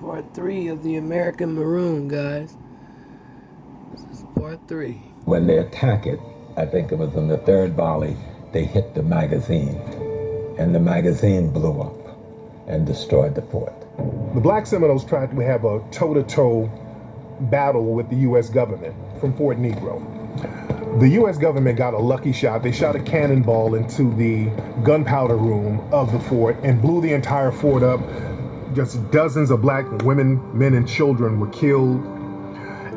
Part 3 of the American Maroon, guys. This is part 3. When they attack it, I think it was in the third volley, they hit the magazine, and the magazine blew up and destroyed the fort. The Black Seminoles tried to have a toe-to-toe battle with the U.S. government from Fort Negro. The U.S. government got a lucky shot. They shot a cannonball into the gunpowder room of the fort and blew the entire fort up. Just dozens of black women, men, and children were killed.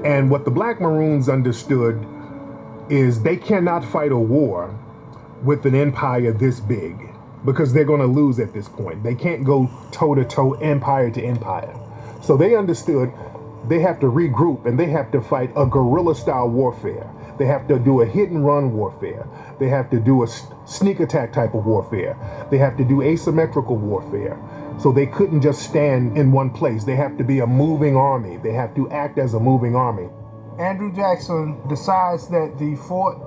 And what the Black Maroons understood is they cannot fight a war with an empire this big because they're going to lose at this point. They can't go toe-to-toe, empire to empire. So they understood they have to regroup and they have to fight a guerrilla-style warfare. They have to do a hit-and-run warfare. They have to do a sneak attack type of warfare. They have to do asymmetrical warfare. So they couldn't just stand in one place. They have to be a moving army. They have to act as a moving army. Andrew Jackson decides that the fort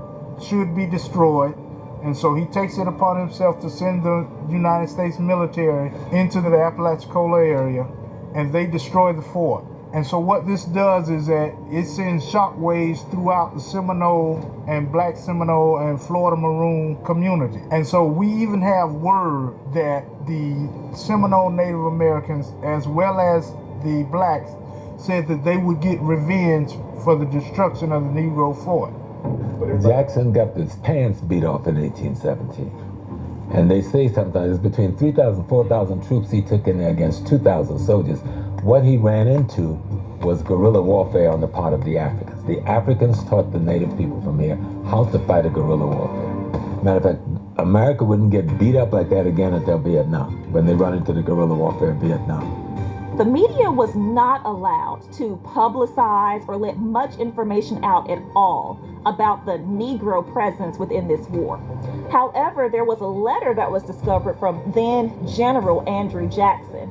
should be destroyed, and so he takes it upon himself to send the United States military into the Apalachicola area, and they destroy the fort. And so what this does is that it sends shockwaves throughout the Seminole and Black Seminole and Florida Maroon community. And so we even have word that the Seminole Native Americans, as well as the blacks, said that they would get revenge for the destruction of the Negro fort. Jackson got his pants beat off in 1817. And they say sometimes it's between 3,000, 4,000 troops he took in there against 2,000 soldiers. What he ran into was guerrilla warfare on the part of the Africans. The Africans taught the native people from here how to fight a guerrilla warfare. Matter of fact, America wouldn't get beat up like that again until Vietnam, when they run into the guerrilla warfare in Vietnam. The media was not allowed to publicize or let much information out at all about the Negro presence within this war. However, there was a letter that was discovered from then General Andrew Jackson,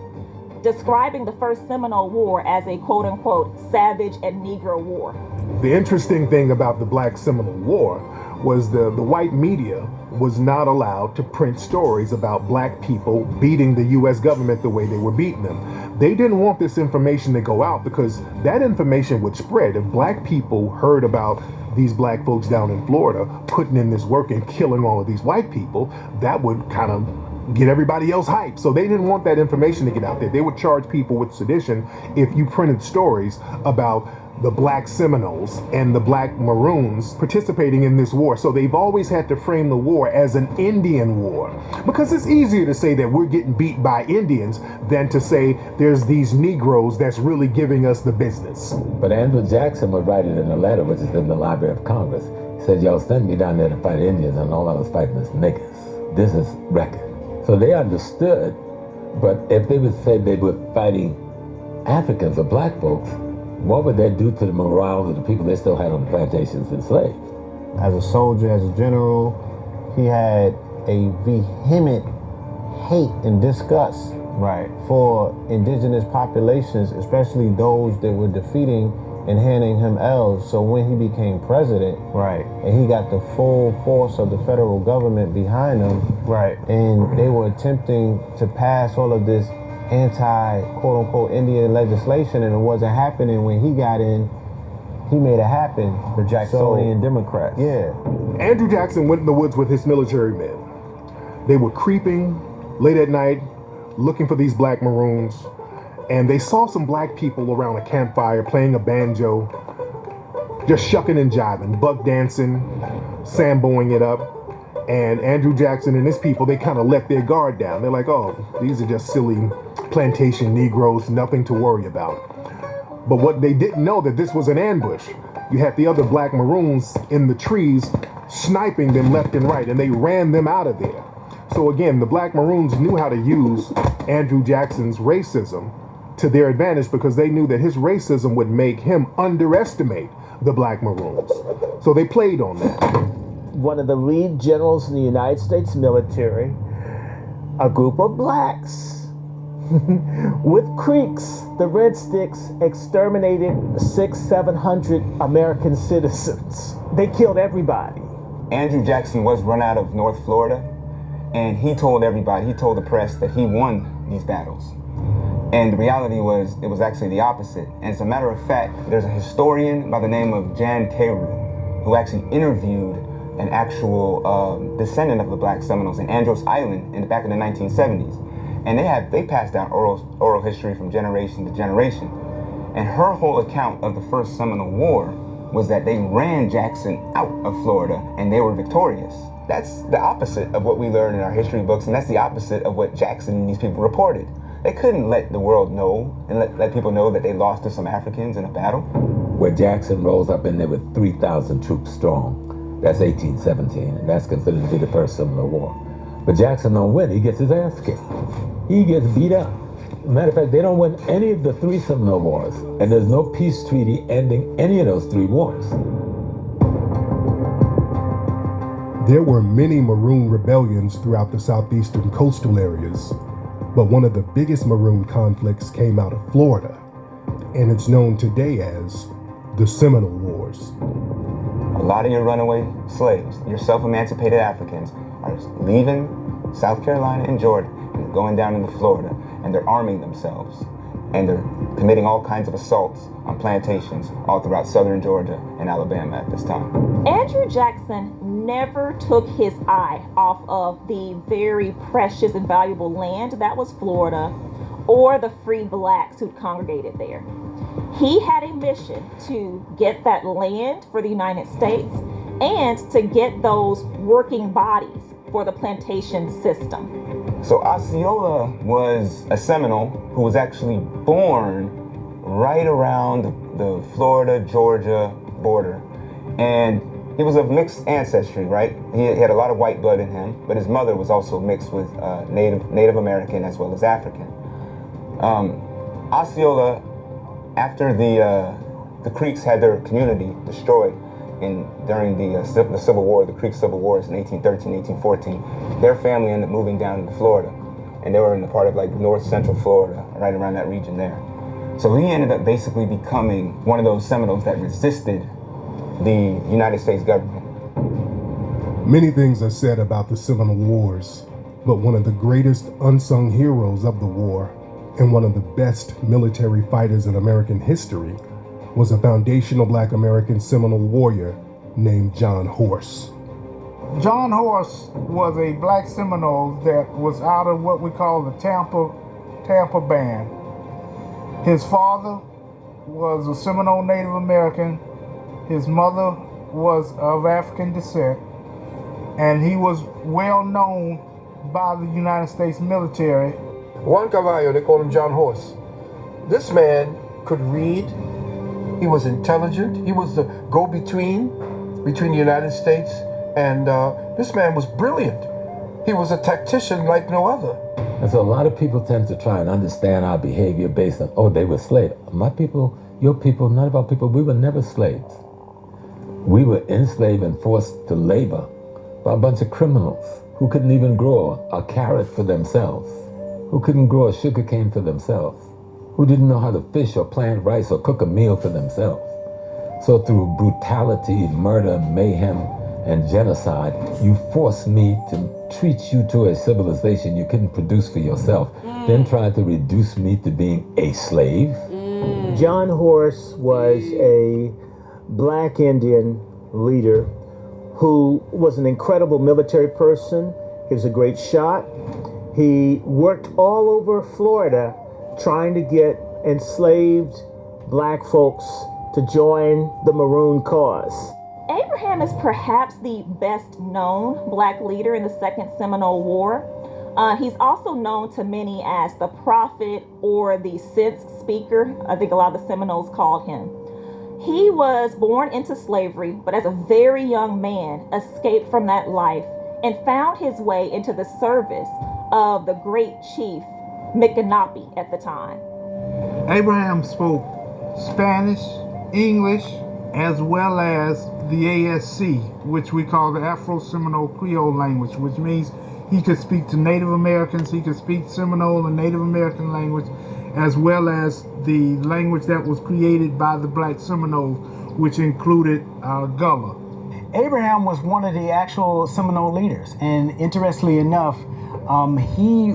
describing the First Seminole War as a quote-unquote savage and Negro war. The interesting thing about the Black Seminole War was the white media was not allowed to print stories about black people beating the U.S. government the way they were beating them. They didn't want this information to go out because that information would spread. If black people heard about these black folks down in Florida putting in this work and killing all of these white people, that would kind of get everybody else hyped. So they didn't want that information to get out there. They would charge people with sedition if you printed stories about the Black Seminoles and the Black Maroons participating in this war. So they've always had to frame the war as an Indian war, because it's easier to say that we're getting beat by Indians than to say there's these Negroes that's really giving us the business. But Andrew Jackson would write it in a letter, which is in the Library of Congress. He said, y'all send me down there to fight Indians, and all I was fighting is niggas. This is record. So they understood, but if they would say they were fighting Africans or black folks, what would that do to the morale of the people they still had on the plantations enslaved? As a soldier, as a general, he had a vehement hate and disgust for indigenous populations, especially those that were defeating and handing him L's. So when he became president, and he got the full force of the federal government behind him, and they were attempting to pass all of this anti-quote-unquote Indian legislation, and it wasn't happening. When he got in, he made it happen. The Jacksonian Democrats. Yeah. Andrew Jackson went in the woods with his military men. They were creeping late at night, looking for these Black Maroons, and they saw some black people around a campfire playing a banjo, just shucking and jiving, buck dancing, samboing it up. And Andrew Jackson and his people, they kind of let their guard down. They're like, oh, these are just silly plantation Negroes, nothing to worry about. But what they didn't know, that this was an ambush. You had the other Black Maroons in the trees sniping them left and right, and they ran them out of there. So again, the Black Maroons knew how to use Andrew Jackson's racism to their advantage, because they knew that his racism would make him underestimate the Black Maroons. So they played on that. One of the lead generals in the United States military, a group of blacks with Creeks, the Red Sticks, exterminated 700 American citizens. They killed everybody. Andrew Jackson was run out of North Florida, and he told everybody, he told the press that he won these battles. And the reality was, it was actually the opposite. And as a matter of fact, there's a historian by the name of Jan Carew who actually interviewed an actual descendant of the Black Seminoles in Andros Island back in the 1970s. And they passed down oral history from generation to generation. And her whole account of the First Seminole War was that they ran Jackson out of Florida and they were victorious. That's the opposite of what we learn in our history books, and that's the opposite of what Jackson and these people reported. They couldn't let the world know and let people know that they lost to some Africans in a battle. Where Jackson rolls up in there with 3,000 troops strong. That's 1817, and that's considered to be the First Seminole War. But Jackson don't win, he gets his ass kicked. He gets beat up. Matter of fact, they don't win any of the 3 Seminole Wars, and there's no peace treaty ending any of those 3 wars. There were many Maroon rebellions throughout the southeastern coastal areas, but one of the biggest Maroon conflicts came out of Florida, and it's known today as the Seminole Wars. A lot of your runaway slaves, your self-emancipated Africans, are leaving South Carolina and Georgia and going down into Florida, and they're arming themselves, and they're committing all kinds of assaults on plantations all throughout southern Georgia and Alabama at this time. Andrew Jackson never took his eye off of the very precious and valuable land that was Florida, or the free blacks who congregated there. He had a mission to get that land for the United States and to get those working bodies for the plantation system. So Osceola was a Seminole who was actually born right around the Florida-Georgia border. And he was of mixed ancestry, right? He had a lot of white blood in him, but his mother was also mixed with Native American as well as African. Osceola, after the Creeks had their community destroyed during the Civil War, the Creek Civil Wars in 1813, 1814, their family ended up moving down into Florida, and they were in the part of like north central Florida, right around that region there. So he ended up basically becoming one of those Seminoles that resisted the United States government. Many things are said about the Seminole Wars, but one of the greatest unsung heroes of the war and one of the best military fighters in American history was a foundational Black American Seminole warrior named John Horse. John Horse was a Black Seminole that was out of what we call the Tampa Band. His father was a Seminole Native American. His mother was of African descent, and he was well known by the United States military. Juan Caballo, they call him John Horse. This man could read. He was intelligent. He was the go-between between the United States, and this man was brilliant. He was a tactician like no other. And so a lot of people tend to try and understand our behavior based on, oh, they were slaves. My people, your people, none of our people, we were never slaves. We were enslaved and forced to labor by a bunch of criminals who couldn't even grow a carrot for themselves, who couldn't grow a sugar cane for themselves, who didn't know how to fish or plant rice or cook a meal for themselves. So through brutality, murder, mayhem, and genocide, you forced me to treat you to a civilization you couldn't produce for yourself, then tried to reduce me to being a slave. John Horse was a Black Indian leader who was an incredible military person. He was a great shot. He worked all over Florida trying to get enslaved Black folks to join the Maroon cause. Abraham is perhaps the best known Black leader in the Second Seminole War. He's also known to many as the prophet or the sense speaker. I think a lot of the Seminoles called him. He was born into slavery, but as a very young man, escaped from that life and found his way into the service of the great chief Micanopy at the time. Abraham spoke Spanish, English, as well as the ASC, which we call the Afro-Seminole Creole language, which means he could speak to Native Americans, he could speak Seminole and Native American language, as well as the language that was created by the Black Seminoles, which included Gullah. Abraham was one of the actual Seminole leaders, and interestingly enough, he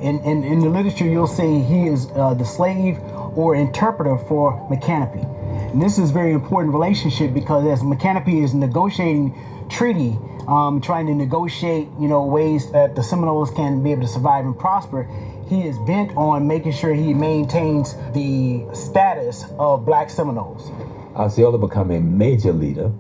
In the literature, you'll see he is the slave or interpreter for Mechanipe. And this is a very important relationship because as Mechanipe is negotiating treaty, trying to negotiate, ways that the Seminoles can be able to survive and prosper, he is bent on making sure he maintains the status of black Seminoles. Osceola became a major leader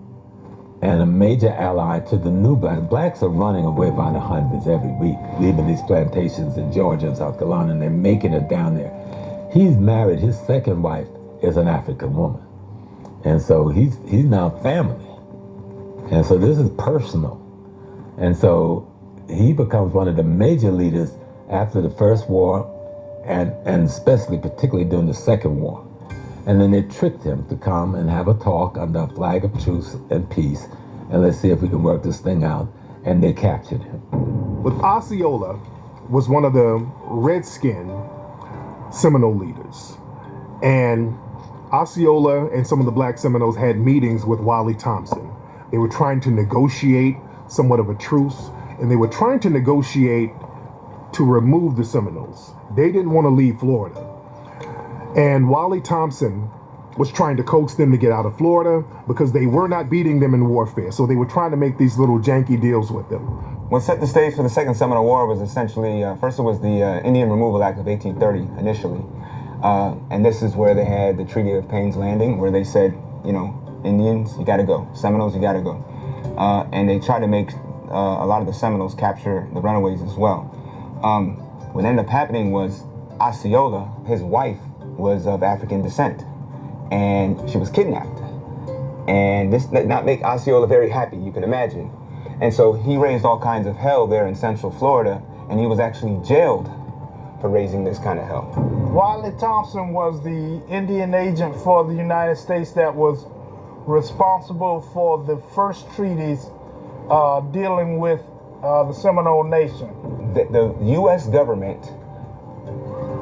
and a major ally to the new blacks are running away by the hundreds every week, leaving these plantations in Georgia and South Carolina, and they're making it down there. He's married. His second wife is an African woman, and so he's now family, and so this is personal, and so he becomes one of the major leaders after the First War, and especially particularly during the Second War. And then they tricked him to come and have a talk under a flag of truce and peace, and let's see if we can work this thing out. And they captured him. But Osceola was one of the Redskin Seminole leaders. And Osceola and some of the black Seminoles had meetings with Wiley Thompson. They were trying to negotiate somewhat of a truce, and they were trying to negotiate to remove the Seminoles. They didn't want to leave Florida. And Wiley Thompson was trying to coax them to get out of Florida because they were not beating them in warfare. So they were trying to make these little janky deals with them. What set the stage for the Second Seminole War was essentially, first it was the Indian Removal Act of 1830 initially. And this is where they had the Treaty of Payne's Landing, where they said, Indians, you gotta go. Seminoles, you gotta go. And they tried to make a lot of the Seminoles capture the runaways as well. What ended up happening was Osceola, his wife, was of African descent, and she was kidnapped. And this did not make Osceola very happy, you can imagine. And so he raised all kinds of hell there in Central Florida, and he was actually jailed for raising this kind of hell. Wiley Thompson was the Indian agent for the United States that was responsible for the first treaties dealing with the Seminole Nation. The U.S. government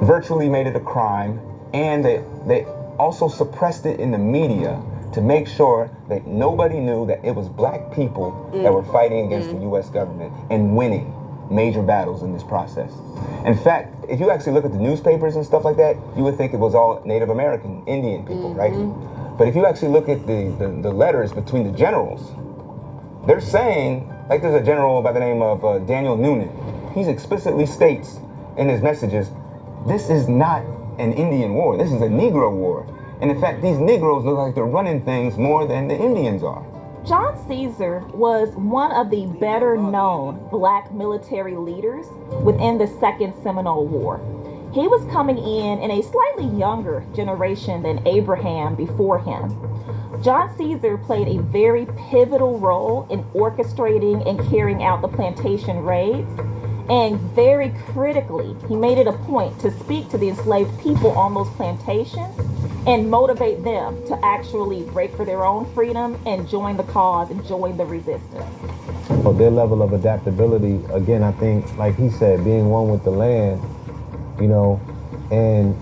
virtually made it a crime, and they also suppressed it in the media to make sure that nobody knew that it was black people that were fighting against the U.S. government and winning major battles in this process. In fact, if you actually look at the newspapers and stuff like that, you would think it was all Native American, Indian people, right? But if you actually look at the letters between the generals, they're saying, like there's a general by the name of Daniel Noonan, he explicitly states in his messages, this is not an Indian war, this is a Negro war. And in fact, these Negroes look like they're running things more than the Indians are. John Caesar was one of the better known black military leaders within the Second Seminole War. He was coming in a slightly younger generation than Abraham before him. John Caesar played a very pivotal role in orchestrating and carrying out the plantation raids. And very critically, he made it a point to speak to the enslaved people on those plantations and motivate them to actually break for their own freedom and join the cause and join the resistance. So their level of adaptability, again, I think, like he said, being one with the land, and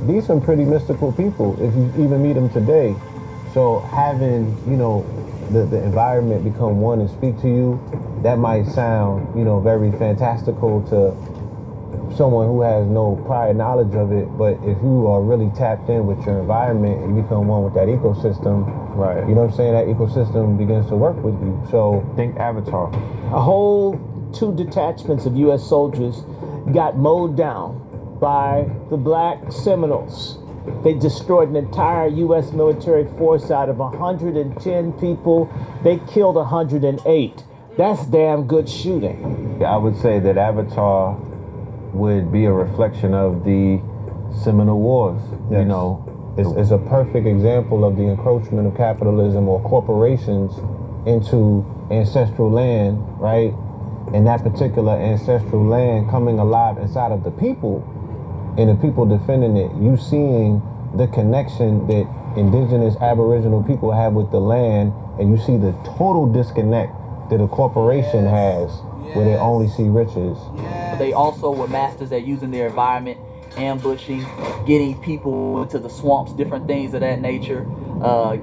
these some pretty mystical people if you even meet them today. So having, the environment become one and speak to you, that might sound, very fantastical to someone who has no prior knowledge of it, but if you are really tapped in with your environment and become one with that ecosystem, right? You know what I'm saying? That ecosystem begins to work with you. So think Avatar. A whole 2 detachments of U.S. soldiers got mowed down by the black Seminoles. They destroyed an entire U.S. military force. Out of 110 people, they killed 108. That's damn good shooting. I would say that Avatar would be a reflection of the Seminole Wars. Yes. It's a perfect example of the encroachment of capitalism or corporations into ancestral land, right? And that particular ancestral land coming alive inside of the people, and the people defending it. You seeing the connection that indigenous Aboriginal people have with the land, and you see the total disconnect that a corporation has where they only see riches. They also were masters at using their environment, ambushing, getting people into the swamps, different things of that nature.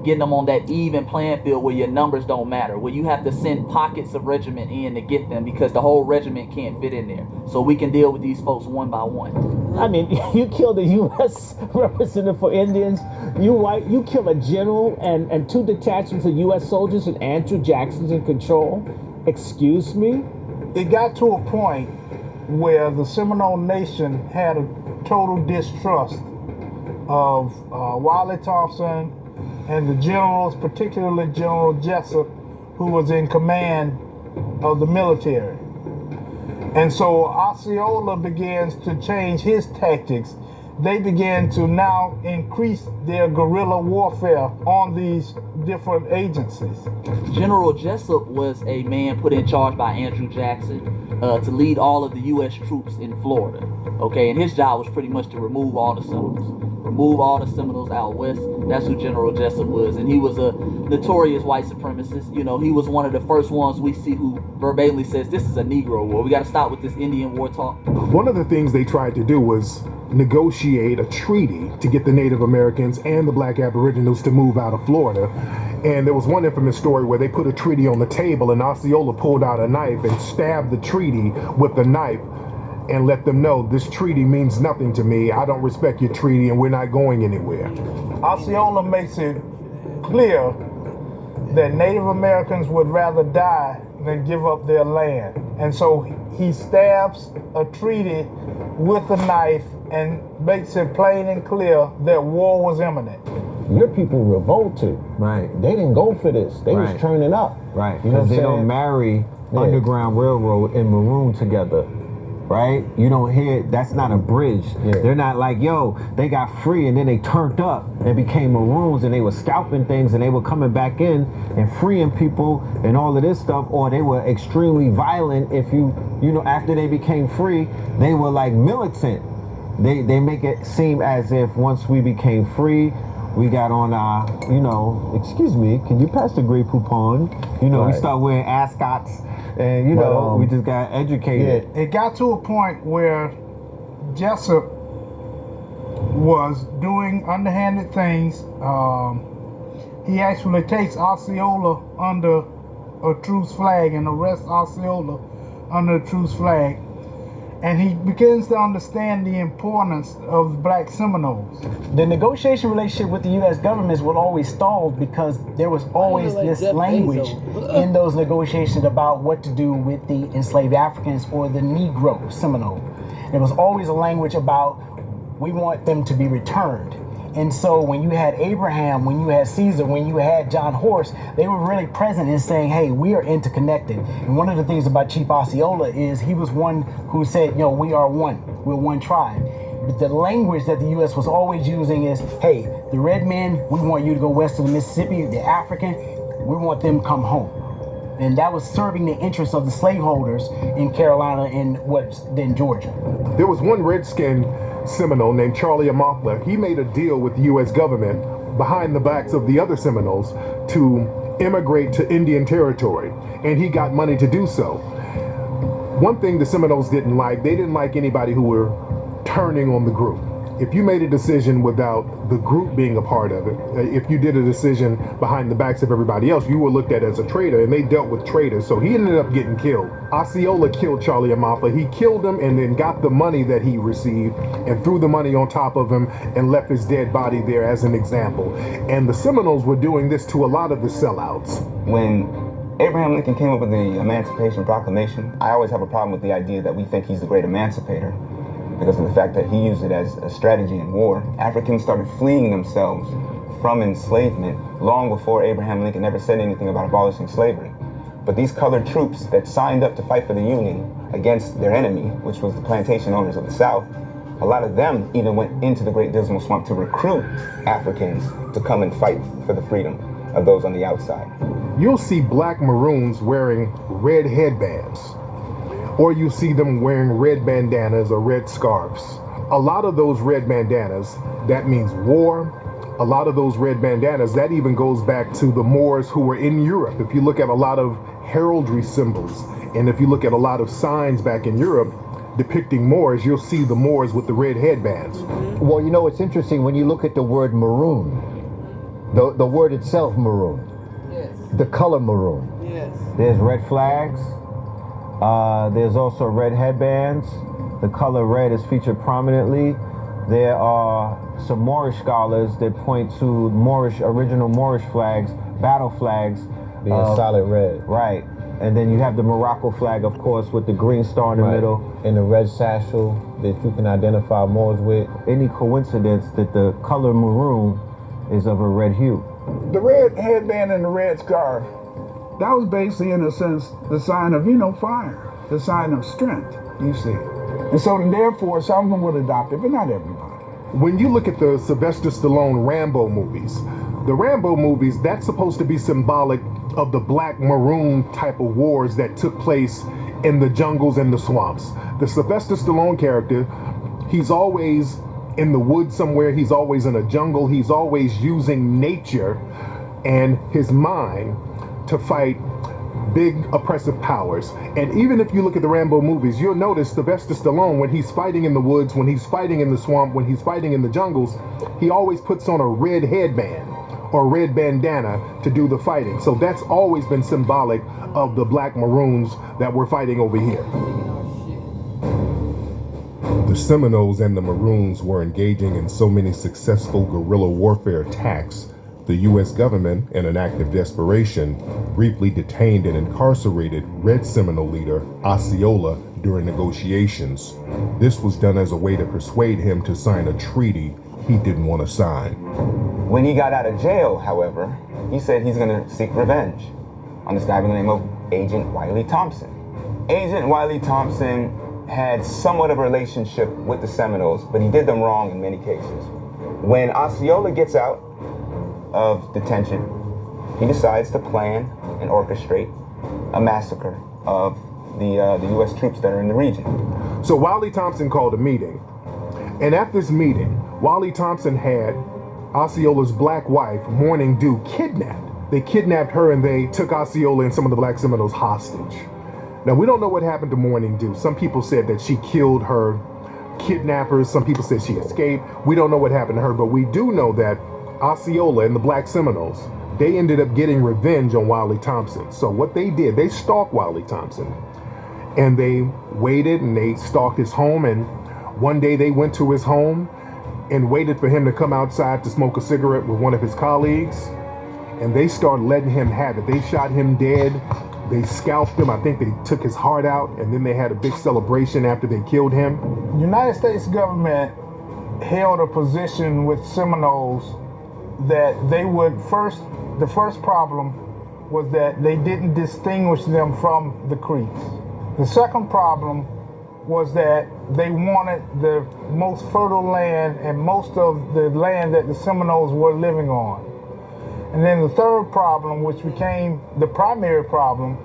getting them on that even playing field where your numbers don't matter, where you have to send pockets of regiment in to get them because the whole regiment can't fit in there. So we can deal with these folks one by one. I mean, you kill the U.S. representative for Indians. You kill a general and 2 detachments of U.S. soldiers and Andrew Jackson's in control. Excuse me? It got to a point where the Seminole Nation had a total distrust of Wiley Thompson and the generals, particularly General Jessup, who was in command of the military. And so Osceola begins to change his tactics. They began to now increase their guerrilla warfare on these different agencies. General Jessup was a man put in charge by Andrew Jackson to lead all of the U.S. troops in Florida. Okay, and his job was pretty much to remove all the Seminoles. Remove all the Seminoles out west. That's who General Jessup was. And he was a notorious white supremacist. You know, he was one of the first ones we see who verbatimly says this is a Negro war. We got to stop with this Indian war talk. One of the things they tried to do was negotiate a treaty to get the Native Americans and the black Aboriginals to move out of Florida. And there was one infamous story where they put a treaty on the table and Osceola pulled out a knife and stabbed the treaty with the knife and let them know this treaty means nothing to me. I don't respect your treaty and we're not going anywhere. Osceola makes it clear that Native Americans would rather die than give up their land. And so he stabs a treaty with a knife and makes it plain and clear that war was imminent. Your people revolted. Right. They didn't go for this. They Right. was turning up. Right. You know what I'm Because they saying? don't marry Underground Railroad and Maroon together. Right? You don't hear, that's not a bridge. Yeah. They're not like, yo, they got free and then they turned up and became Maroons and they were scalping things and they were coming back in and freeing people and all of this stuff, or they were extremely violent. If you know, after they became free, they were like militant. They make it seem as if once we became free, we got on our, excuse me, can you pass the Grey Poupon? We start wearing ascots and, we just got educated. Yeah, it got to a point where Jessup was doing underhanded things. He actually takes Osceola under a truce flag and arrests Osceola under a truce flag. And he begins to understand the importance of black Seminoles. The negotiation relationship with the U.S. governments was always stalled because there was always this language in those negotiations about what to do with the enslaved Africans or the Negro Seminole. There was always a language about we want them to be returned. And so when you had Abraham, when you had Caesar, when you had John Horse, they were really present in saying, hey, we are interconnected. And one of the things about Chief Osceola is he was one who said, we are one. We're one tribe. But the language that the U.S. was always using is, hey, the red men, we want you to go west of the Mississippi. The African, we want them to come home. And that was serving the interests of the slaveholders in Carolina and what's then Georgia. There was one Redskin Seminole named Charlie Amantha. He made a deal with the U.S. government behind the backs of the other Seminoles to immigrate to Indian Territory, and he got money to do so. One thing the Seminoles didn't like, they didn't like anybody who were turning on the group. If you made a decision without the group being a part of it, if you did a decision behind the backs of everybody else, you were looked at as a traitor, and they dealt with traitors, so he ended up getting killed. Osceola killed Charlie Amantha. He killed him and then got the money that he received and threw the money on top of him and left his dead body there as an example. And the Seminoles were doing this to a lot of the sellouts. When Abraham Lincoln came up with the Emancipation Proclamation, I always have a problem with the idea that we think he's the great emancipator, because of the fact that he used it as a strategy in war. Africans started fleeing themselves from enslavement long before Abraham Lincoln ever said anything about abolishing slavery. But these colored troops that signed up to fight for the Union against their enemy, which was the plantation owners of the South, a lot of them even went into the Great Dismal Swamp to recruit Africans to come and fight for the freedom of those on the outside. You'll see black Maroons wearing red headbands, or you see them wearing red bandanas or red scarves. A lot of those red bandanas, that means war. A lot of those red bandanas, that even goes back to the Moors who were in Europe. If you look at a lot of heraldry symbols, and if you look at a lot of signs back in Europe depicting Moors, you'll see the Moors with the red headbands. Well, it's interesting when you look at the word maroon. The word itself, maroon. Yes. The color maroon. Yes. There's red flags. There's also red headbands. The color red is featured prominently. There are some Moorish scholars that point to original Moorish flags, battle flags. Being solid red. Right. And then you have the Morocco flag, of course, with the green star in the middle. And the red satchel that you can identify Moors with. Any coincidence that the color maroon is of a red hue? The red headband and the red scarf, that was basically, in a sense, the sign of, fire, the sign of strength, you see. And so therefore, some of them would adopt it, but not everybody. When you look at the Sylvester Stallone Rambo movies, the Rambo movies, that's supposed to be symbolic of the black maroon type of wars that took place in the jungles and the swamps. The Sylvester Stallone character, he's always in the woods somewhere, he's always in a jungle, he's always using nature and his mind to fight big oppressive powers. And even if you look at the Rambo movies, you'll notice Sylvester Stallone, when he's fighting in the woods, when he's fighting in the swamp, when he's fighting in the jungles, he always puts on a red headband or red bandana to do the fighting. So that's always been symbolic of the black maroons that we're fighting over here. The Seminoles and the Maroons were engaging in so many successful guerrilla warfare attacks, the U.S. government, in an act of desperation, briefly detained and incarcerated Red Seminole leader Osceola during negotiations. This was done as a way to persuade him to sign a treaty he didn't want to sign. When he got out of jail, however, he said he's going to seek revenge on this guy by the name of Agent Wiley Thompson. Agent Wiley Thompson had somewhat of a relationship with the Seminoles, but he did them wrong in many cases. When Osceola gets out of detention, he decides to plan and orchestrate a massacre of the U.S. troops that are in the region. So Wiley Thompson called a meeting, and at this meeting, Wiley Thompson had Osceola's black wife, Morning Dew, kidnapped. They kidnapped her and they took Osceola and some of the black Seminoles hostage. Now, we don't know what happened to Morning Dew. Some people said that she killed her kidnappers. Some people said she escaped. We don't know what happened to her, but we do know that Osceola and the black Seminoles, they ended up getting revenge on Wiley Thompson. So what they did, they stalked Wiley Thompson, and they waited and they stalked his home. And one day they went to his home and waited for him to come outside to smoke a cigarette with one of his colleagues. And they started letting him have it. They shot him dead. They scalped him. I think they took his heart out, and then they had a big celebration after they killed him. The United States government held a position with Seminoles that they would the first problem was that they didn't distinguish them from the Creeks. The second problem was that they wanted the most fertile land and most of the land that the Seminoles were living on. And then the third problem, which became the primary problem,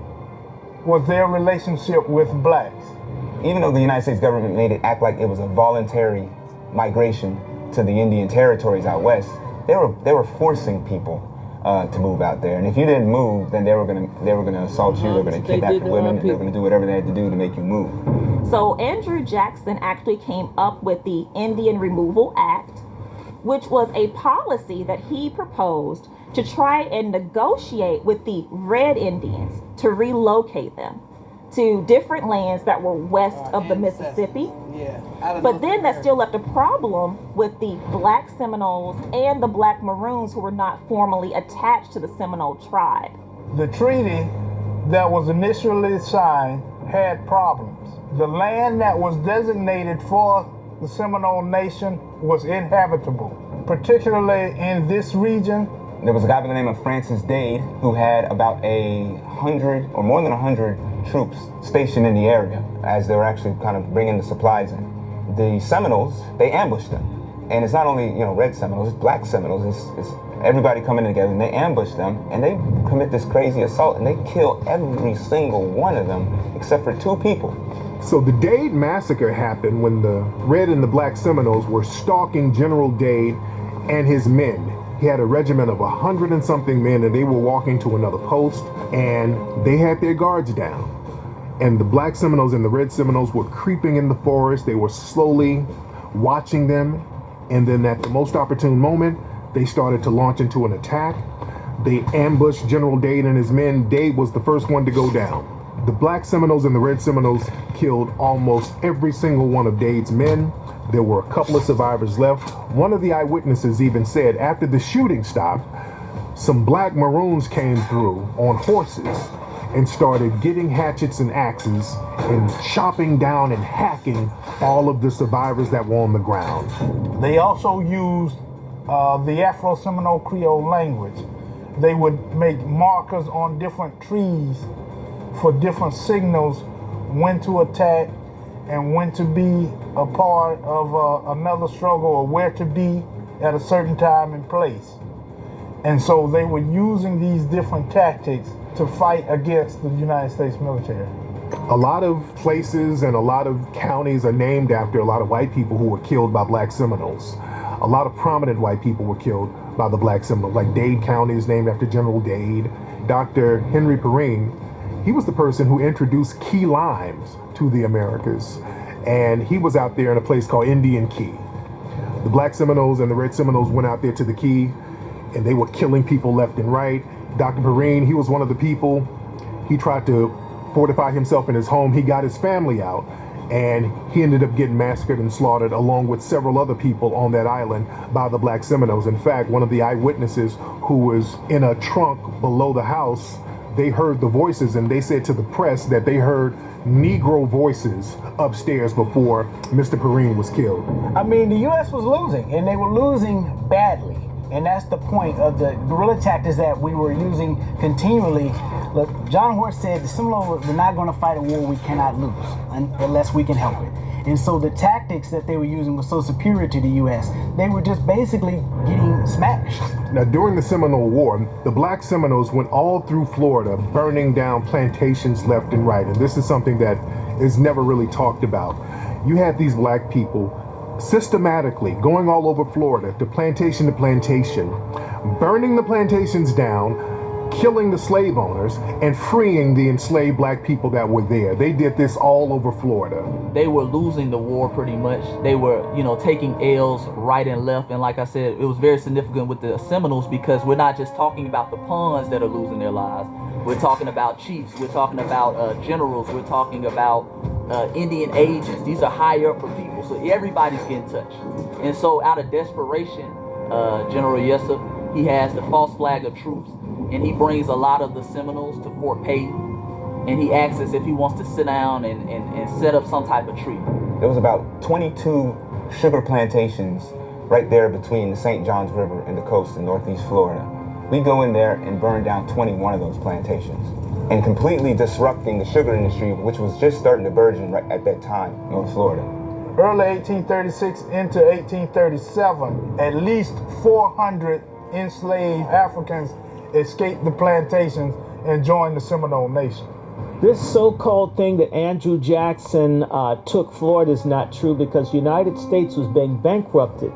was their relationship with blacks. Even though the United States government made it act like it was a voluntary migration to the Indian territories out west, they were forcing people to move out there. And if you didn't move, then they were gonna assault you, they were gonna kidnap your women, they were gonna do whatever they had to do to make you move. So Andrew Jackson actually came up with the Indian Removal Act, which was a policy that he proposed to try and negotiate with the Red Indians to relocate them to different lands that were west of the Mississippi. But then that still left a problem with the black Seminoles and the black Maroons, who were not formally attached to the Seminole tribe. The treaty that was initially signed had problems. The land that was designated for the Seminole Nation was inhabitable, particularly in this region. There was a guy by the name of Francis Dade who had about 100 or more than 100 troops stationed in the area as they were actually kind of bringing the supplies in. The Seminoles, they ambushed them. And it's not only, red Seminoles, it's black Seminoles, it's everybody coming together, and they ambush them and they commit this crazy assault and they kill every single one of them except for 2 people. So the Dade massacre happened when the red and the black Seminoles were stalking General Dade and his men. He had a regiment of 100 and something men, and they were walking to another post, and they had their guards down. And the black Seminoles and the red Seminoles were creeping in the forest. They were slowly watching them. And then at the most opportune moment, They started to launch into an attack. They ambushed General Dade and his men. Dade was the first one to go down. The Black Seminoles and the Red Seminoles killed almost every single one of Dade's men. There were a couple of survivors left. One of the eyewitnesses even said after the shooting stopped, some black Maroons came through on horses and started getting hatchets and axes and chopping down and hacking all of the survivors that were on the ground. They also used the Afro-Seminole Creole language. They would make markers on different trees for different signals, when to attack and when to be a part of another struggle, or where to be at a certain time and place. And so they were using these different tactics to fight against the United States military. A lot of places and a lot of counties are named after a lot of white people who were killed by Black Seminoles. A lot of prominent white people were killed by the Black Seminoles, like Dade County is named after General Dade. Dr. Henry Perrine, he was the person who introduced key limes to the Americas, and he was out there in a place called Indian Key. The Black Seminoles and the Red Seminoles went out there to the Key, and they were killing people left and right. Dr. Perrine, he was one of the people. He tried to fortify himself in his home. He got his family out, and he ended up getting massacred and slaughtered along with several other people on that island by the Black Seminoles. In fact, one of the eyewitnesses who was in a trunk below the house, they heard the voices, and they said to the press that they heard Negro voices upstairs before Mr. Perrine was killed. I mean, the U.S. was losing, and they were losing badly. And that's the point of the guerrilla tactics that we were using continually. Look, John Horse said the Seminoles were not going to fight a war we cannot lose unless we can help it. And so the tactics that they were using were so superior to the U.S., they were just basically getting smashed. Now, during the Seminole War, the Black Seminoles went all through Florida, burning down plantations left and right. And this is something that is never really talked about. You had these black people systematically going all over Florida, to plantation, burning the plantations down, killing the slave owners, and freeing the enslaved black people that were there. They did this all over Florida. They were losing the war pretty much. They were, taking L's right and left. And like I said, it was very significant with the Seminoles, because we're not just talking about the pawns that are losing their lives. We're talking about chiefs. We're talking about generals. We're talking about Indian agents. These are high upper people. So everybody's getting touched. And so out of desperation, General Jessup, he has the false flag of troops, and he brings a lot of the Seminoles to Fort Payton, and he asks us if he wants to sit down and set up some type of treaty. There was about 22 sugar plantations right there between the St. Johns River and the coast in northeast Florida. We go in there and burn down 21 of those plantations, and completely disrupting the sugar industry, which was just starting to burgeon right at that time in North Florida. Early 1836 into 1837, at least 400 enslaved Africans escaped the plantations and joined the Seminole Nation. This so-called thing that Andrew Jackson took Florida is not true, because the United States was being bankrupted,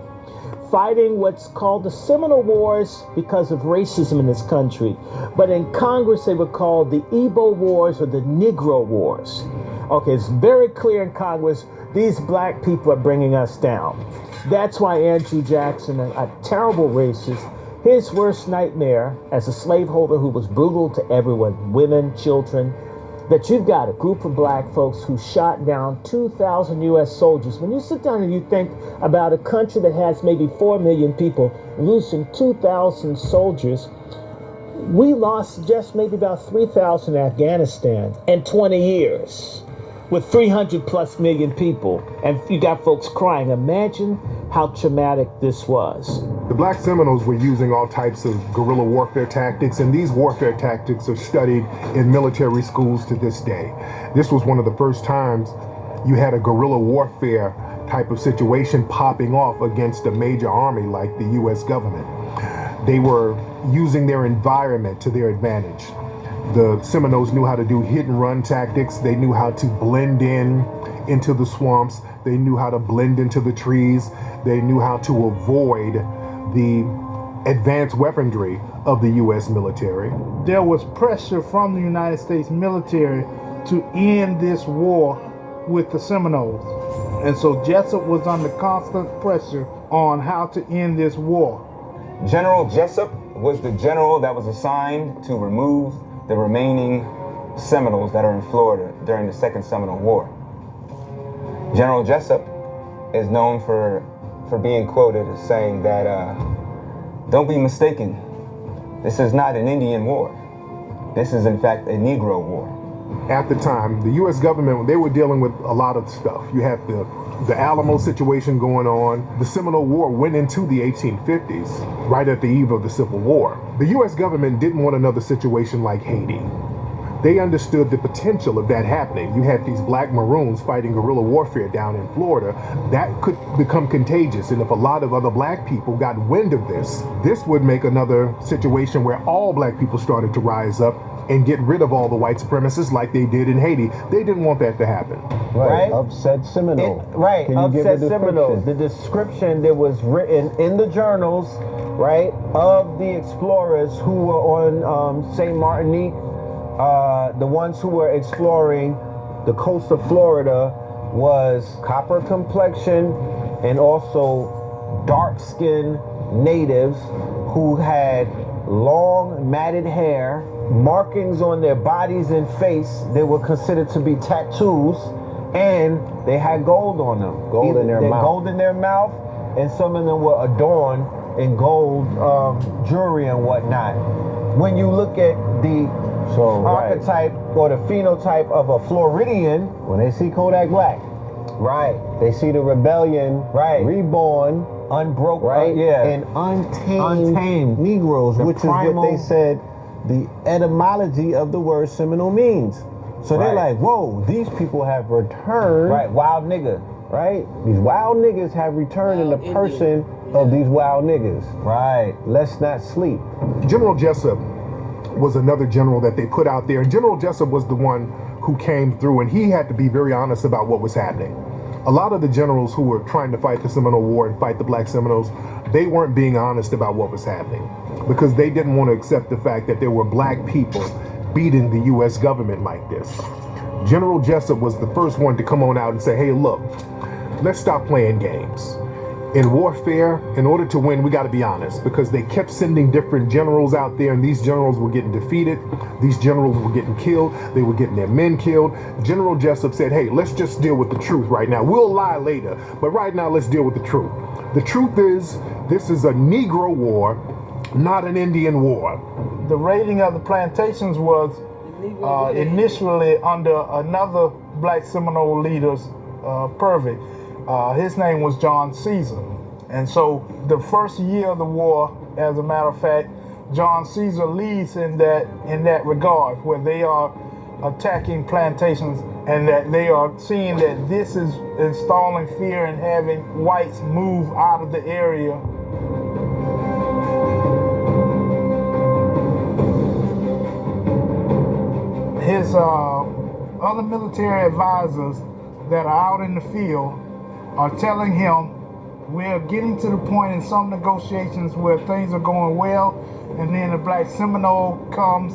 fighting what's called the Seminole Wars because of racism in this country. But in Congress, they were called the Igbo Wars or the Negro Wars. Okay, it's very clear in Congress, these black people are bringing us down. That's why Andrew Jackson, a terrible racist, his worst nightmare as a slaveholder who was brutal to everyone, women, children, that you've got a group of black folks who shot down 2,000 U.S. soldiers. When you sit down and you think about a country that has maybe 4 million people losing 2,000 soldiers, we lost just maybe about 3,000 in Afghanistan in 20 years with 300 plus million people. And you got folks crying. Imagine how traumatic this was. The Black Seminoles were using all types of guerrilla warfare tactics, and these warfare tactics are studied in military schools to this day. This was one of the first times you had a guerrilla warfare type of situation popping off against a major army like the U.S. government. They were using their environment to their advantage. The Seminoles knew how to do hit and run tactics. They knew how to blend into the swamps. They knew how to blend into the trees. They knew how to avoid the advanced weaponry of the U.S. military. There was pressure from the United States military to end this war with the Seminoles. And so Jessup was under constant pressure on how to end this war. General Jessup was the general that was assigned to remove the remaining Seminoles that are in Florida during the Second Seminole War. General Jessup is known for being quoted as saying that, don't be mistaken, this is not an Indian war. This is in fact a Negro war. At the time, the U.S. government, they were dealing with a lot of stuff. You had the Alamo situation going on. The Seminole War went into the 1850s, right at the eve of the Civil War. The U.S. government didn't want another situation like Haiti. They understood the potential of that happening. You had these black Maroons fighting guerrilla warfare down in Florida. That could become contagious. And if a lot of other black people got wind of this, this would make another situation where all black people started to rise up and get rid of all the white supremacists like they did in Haiti. They didn't want that to happen. Right. Upset Seminole. Right. Can you give Upset the Seminoles. The description that was written in the journals, right, of the explorers who were on St. Martinique, the ones who were exploring the coast of Florida, was copper complexion and also dark-skinned natives who had long matted hair, markings on their bodies and face that were considered to be tattoos, and they had gold on them. Gold in their mouth. Gold in their mouth, and some of them were adorned in gold jewelry and whatnot. When you look at the archetype or the phenotype of a Floridian, when they see Kodak Black, right, they see the rebellion, right, reborn, unbroken, right, yeah, and untamed Negroes, the which primal, is what they said the etymology of the word Seminole means. So they're like, whoa, these people have returned. Right, wild nigga. Right? These wild niggas have returned in the person of these wild niggas. Right. Let's not sleep. General Jessup was another general that they put out there. And General Jessup was the one who came through, and he had to be very honest about what was happening. A lot of the generals who were trying to fight the Seminole War and fight the Black Seminoles, they weren't being honest about what was happening because they didn't want to accept the fact that there were black people beating the U.S. government like this. General Jessup was the first one to come on out and say, hey, look, let's stop playing games. In warfare, in order to win, we got to be honest, because they kept sending different generals out there, and these generals were getting defeated. These generals were getting killed. They were getting their men killed. General Jessup said, hey, let's just deal with the truth right now. We'll lie later, but right now let's deal with the truth. The truth is, this is a Negro war, not an Indian war. The raiding of the plantations was initially under another black Seminole leader's purview. His name was John Caesar. And so the first year of the war, as a matter of fact, John Caesar leads in that regard, where they are attacking plantations and that they are seeing that this is installing fear and having whites move out of the area. His other military advisors that are out in the field are telling him, we're getting to the point in some negotiations where things are going well, and then the Black Seminole comes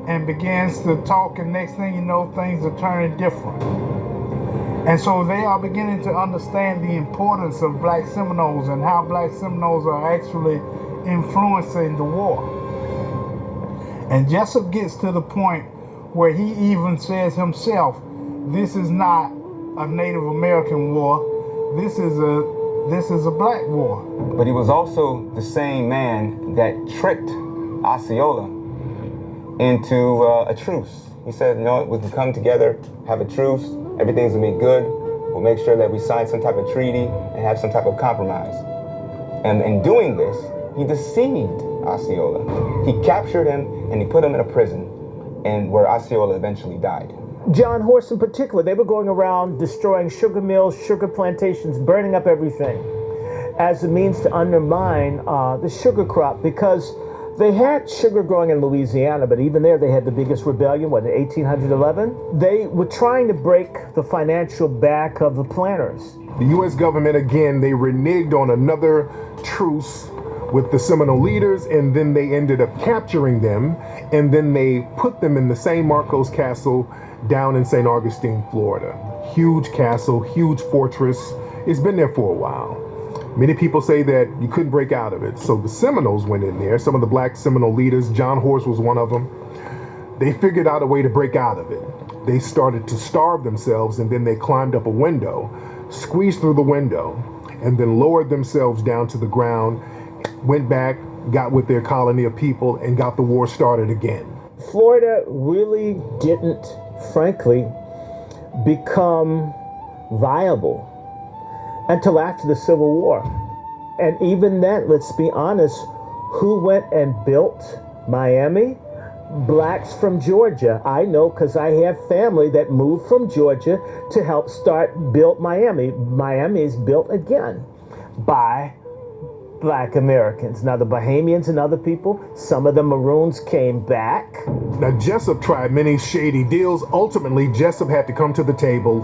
and begins to talk, and next thing you know, things are turning different. And so they are beginning to understand the importance of Black Seminoles and how Black Seminoles are actually influencing the war. And Jessup gets to the point where he even says himself, this is not a Native American war, this is a black war. But he was also the same man that tricked Osceola into a truce. He said, you know what, we can come together, have a truce, everything's gonna be good. We'll make sure that we sign some type of treaty and have some type of compromise. And in doing this, he deceived Osceola. He captured him and he put him in a prison, and where Osceola eventually died. John Horse in particular, they were going around destroying sugar mills, sugar plantations, burning up everything as a means to undermine the sugar crop, because they had sugar growing in Louisiana, but even there they had the biggest rebellion, in 1811? They were trying to break the financial back of the planters. The U.S. government, again, they reneged on another truce with the Seminole leaders, and then they ended up capturing them, and then they put them in the San Marcos Castle down in St. Augustine, Florida. Huge castle, huge fortress. It's been there for a while. Many people say that you couldn't break out of it. So the Seminoles went in there. Some of the black Seminole leaders, John Horse was one of them. They figured out a way to break out of it. They started to starve themselves, and then they climbed up a window, squeezed through the window, and then lowered themselves down to the ground, went back, got with their colony of people, and got the war started again. Florida really didn't, frankly, become viable until after the Civil War. And even then, let's be honest, who went and built Miami? Blacks from Georgia. I know because I have family that moved from Georgia to help build Miami. Miami is built again by Black Americans. Now the Bahamians and other people, some of the Maroons came back. Now Jessup tried many shady deals. Ultimately, Jessup had to come to the table.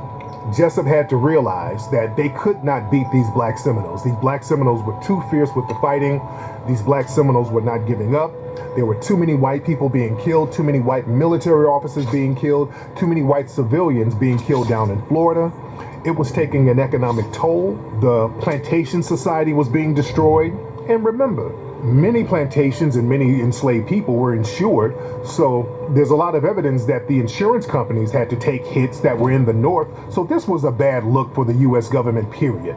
Jessup had to realize that they could not beat these black Seminoles. These black Seminoles were too fierce with the fighting. These black Seminoles were not giving up. There were too many white people being killed, too many white military officers being killed, too many white civilians being killed down in Florida. It was taking an economic toll. The plantation society was being destroyed. And remember, many plantations and many enslaved people were insured. So there's a lot of evidence that the insurance companies had to take hits that were in the North. So this was a bad look for the U.S. government, period,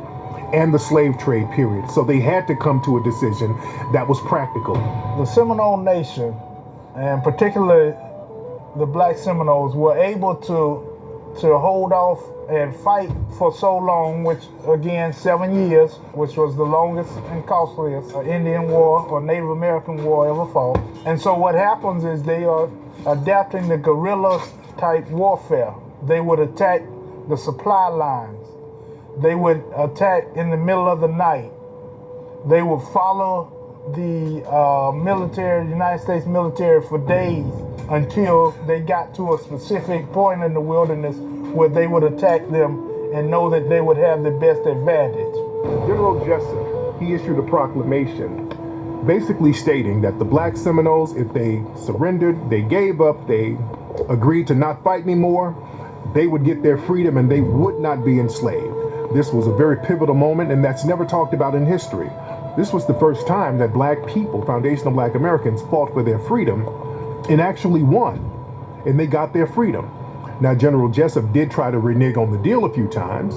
and the slave trade, period. So they had to come to a decision that was practical. The Seminole Nation, and particularly the black Seminoles, were able to hold off and fight for so long, which again, 7 years, which was the longest and costliest Indian war or Native American war ever fought. And so what happens is they are adapting the guerrilla type warfare. They would attack the supply lines. They would attack in the middle of the night. They would follow the military, United States military, for days until they got to a specific point in the wilderness where they would attack them and know that they would have the best advantage. General Jessup, he issued a proclamation basically stating that the black Seminoles, if they surrendered, they gave up, they agreed to not fight anymore, they would get their freedom and they would not be enslaved. This was a very pivotal moment, and that's never talked about in history. This was the first time that black people, foundational black Americans, fought for their freedom and actually won, and they got their freedom. Now, General Jessup did try to renege on the deal a few times,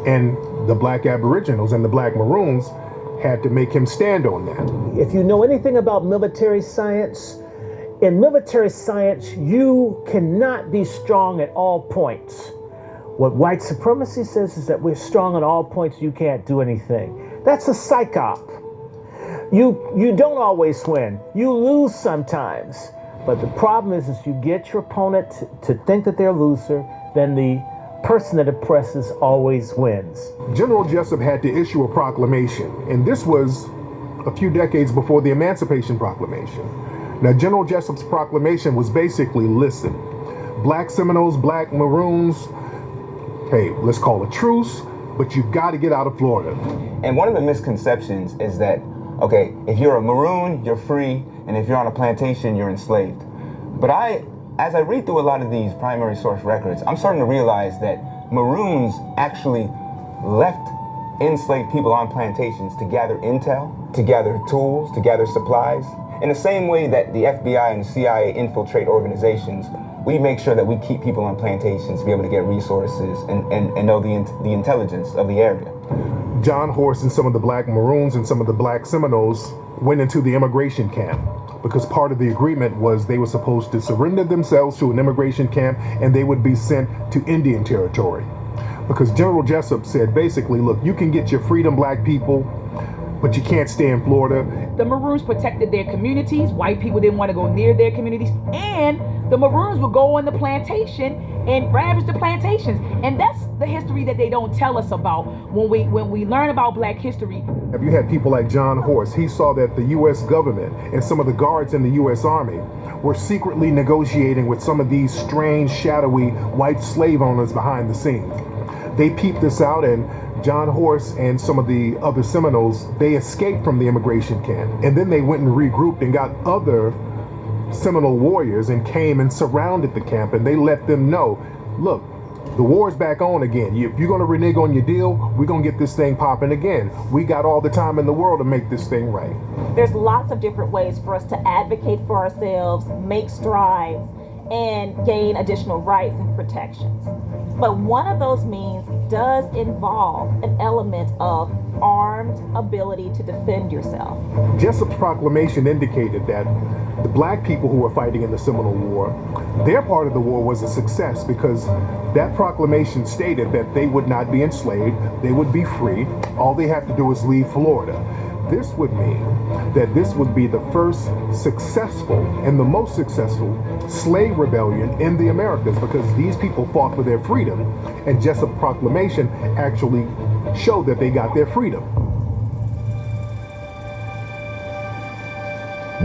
and the black Aboriginals and the black Maroons had to make him stand on that. If you know anything about military science, in military science, you cannot be strong at all points. What white supremacy says is that we're strong at all points, you can't do anything. That's a psyop. You don't always win. You lose sometimes. But the problem is you get your opponent to think that they're a loser, then the person that oppresses always wins. General Jessup had to issue a proclamation, and this was a few decades before the Emancipation Proclamation. Now, General Jessup's proclamation was basically, listen, black Seminoles, black Maroons, hey, let's call a truce, but you've got to get out of Florida. And one of the misconceptions is that, okay, if you're a Maroon, you're free, and if you're on a plantation, you're enslaved. But as I read through a lot of these primary source records, I'm starting to realize that Maroons actually left enslaved people on plantations to gather intel, to gather tools, to gather supplies. In the same way that the FBI and the CIA infiltrate organizations, we make sure that we keep people on plantations to be able to get resources and know the intelligence of the area. John Horse and some of the black Maroons and some of the black Seminoles went into the immigration camp because part of the agreement was they were supposed to surrender themselves to an immigration camp and they would be sent to Indian territory. Because General Jessup said basically, look, you can get your freedom, black people, but you can't stay in Florida. The Maroons protected their communities. White people didn't want to go near their communities. And the Maroons would go on the plantation and ravage the plantations. And that's the history that they don't tell us about when we learn about black history. Have you had people like John Horse? He saw that the U.S. government and some of the guards in the U.S. Army were secretly negotiating with some of these strange, shadowy white slave owners behind the scenes. They peeped this out, and John Horse and some of the other Seminoles, they escaped from the immigration camp. And then they went and regrouped and got other Seminole warriors and came and surrounded the camp, and they let them know, look, The war's back on again. If you're going to renege on your deal, we're going to get this thing popping again. We got all the time in the world to make this thing right. There's lots of different ways for us to advocate for ourselves, make strides, and gain additional rights and protections. But one of those means does involve an element of armed ability to defend yourself. Jessup's proclamation indicated that the black people who were fighting in the Seminole War, their part of the war was a success because that proclamation stated that they would not be enslaved, they would be free. All they have to do is leave Florida. This would mean that this would be the first successful and the most successful slave rebellion in the Americas because these people fought for their freedom, and Jessup's proclamation actually showed that they got their freedom.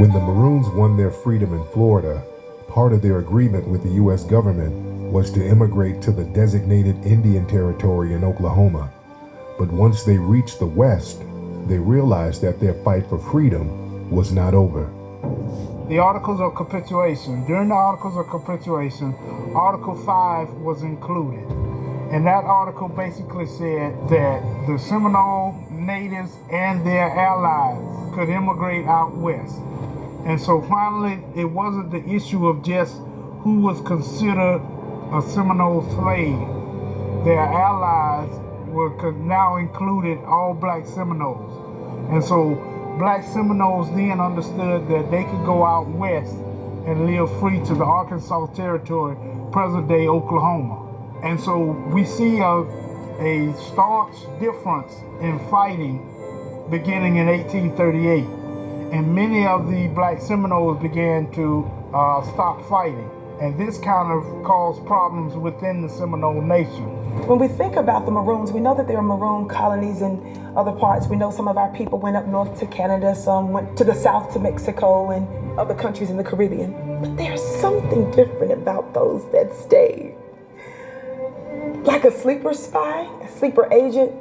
When the Maroons won their freedom in Florida, part of their agreement with the U.S. government was to immigrate to the designated Indian Territory in Oklahoma. But once they reached the West, they realized that their fight for freedom was not over. The Articles of Capitulation. During the Articles of Capitulation, Article 5 was included. And that article basically said that the Seminole natives and their allies could immigrate out west. And so finally, it wasn't the issue of just who was considered a Seminole slave. Their allies were now included all black Seminoles. And so black Seminoles then understood that they could go out west and live free to the Arkansas Territory, present-day Oklahoma. And so we see a stark difference in fighting beginning in 1838. And many of the black Seminoles began to stop fighting. And this kind of caused problems within the Seminole Nation. When we think about the Maroons, we know that there are Maroon colonies in other parts. We know some of our people went up north to Canada, some went to the south to Mexico and other countries in the Caribbean. But there's something different about those that stayed. Like a sleeper spy, a sleeper agent.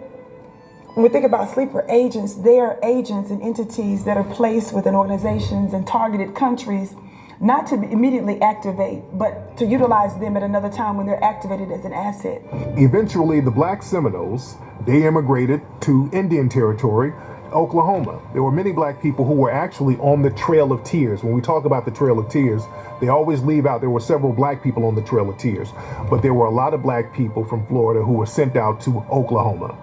When we think about sleeper agents, they are agents and entities that are placed within organizations and targeted countries, not to immediately activate, but to utilize them at another time when they're activated as an asset. Eventually, the black Seminoles, they immigrated to Indian Territory, Oklahoma. There were many black people who were actually on the Trail of Tears. When we talk about the Trail of Tears, they always leave out there were several black people on the Trail of Tears, but there were a lot of black people from Florida who were sent out to Oklahoma.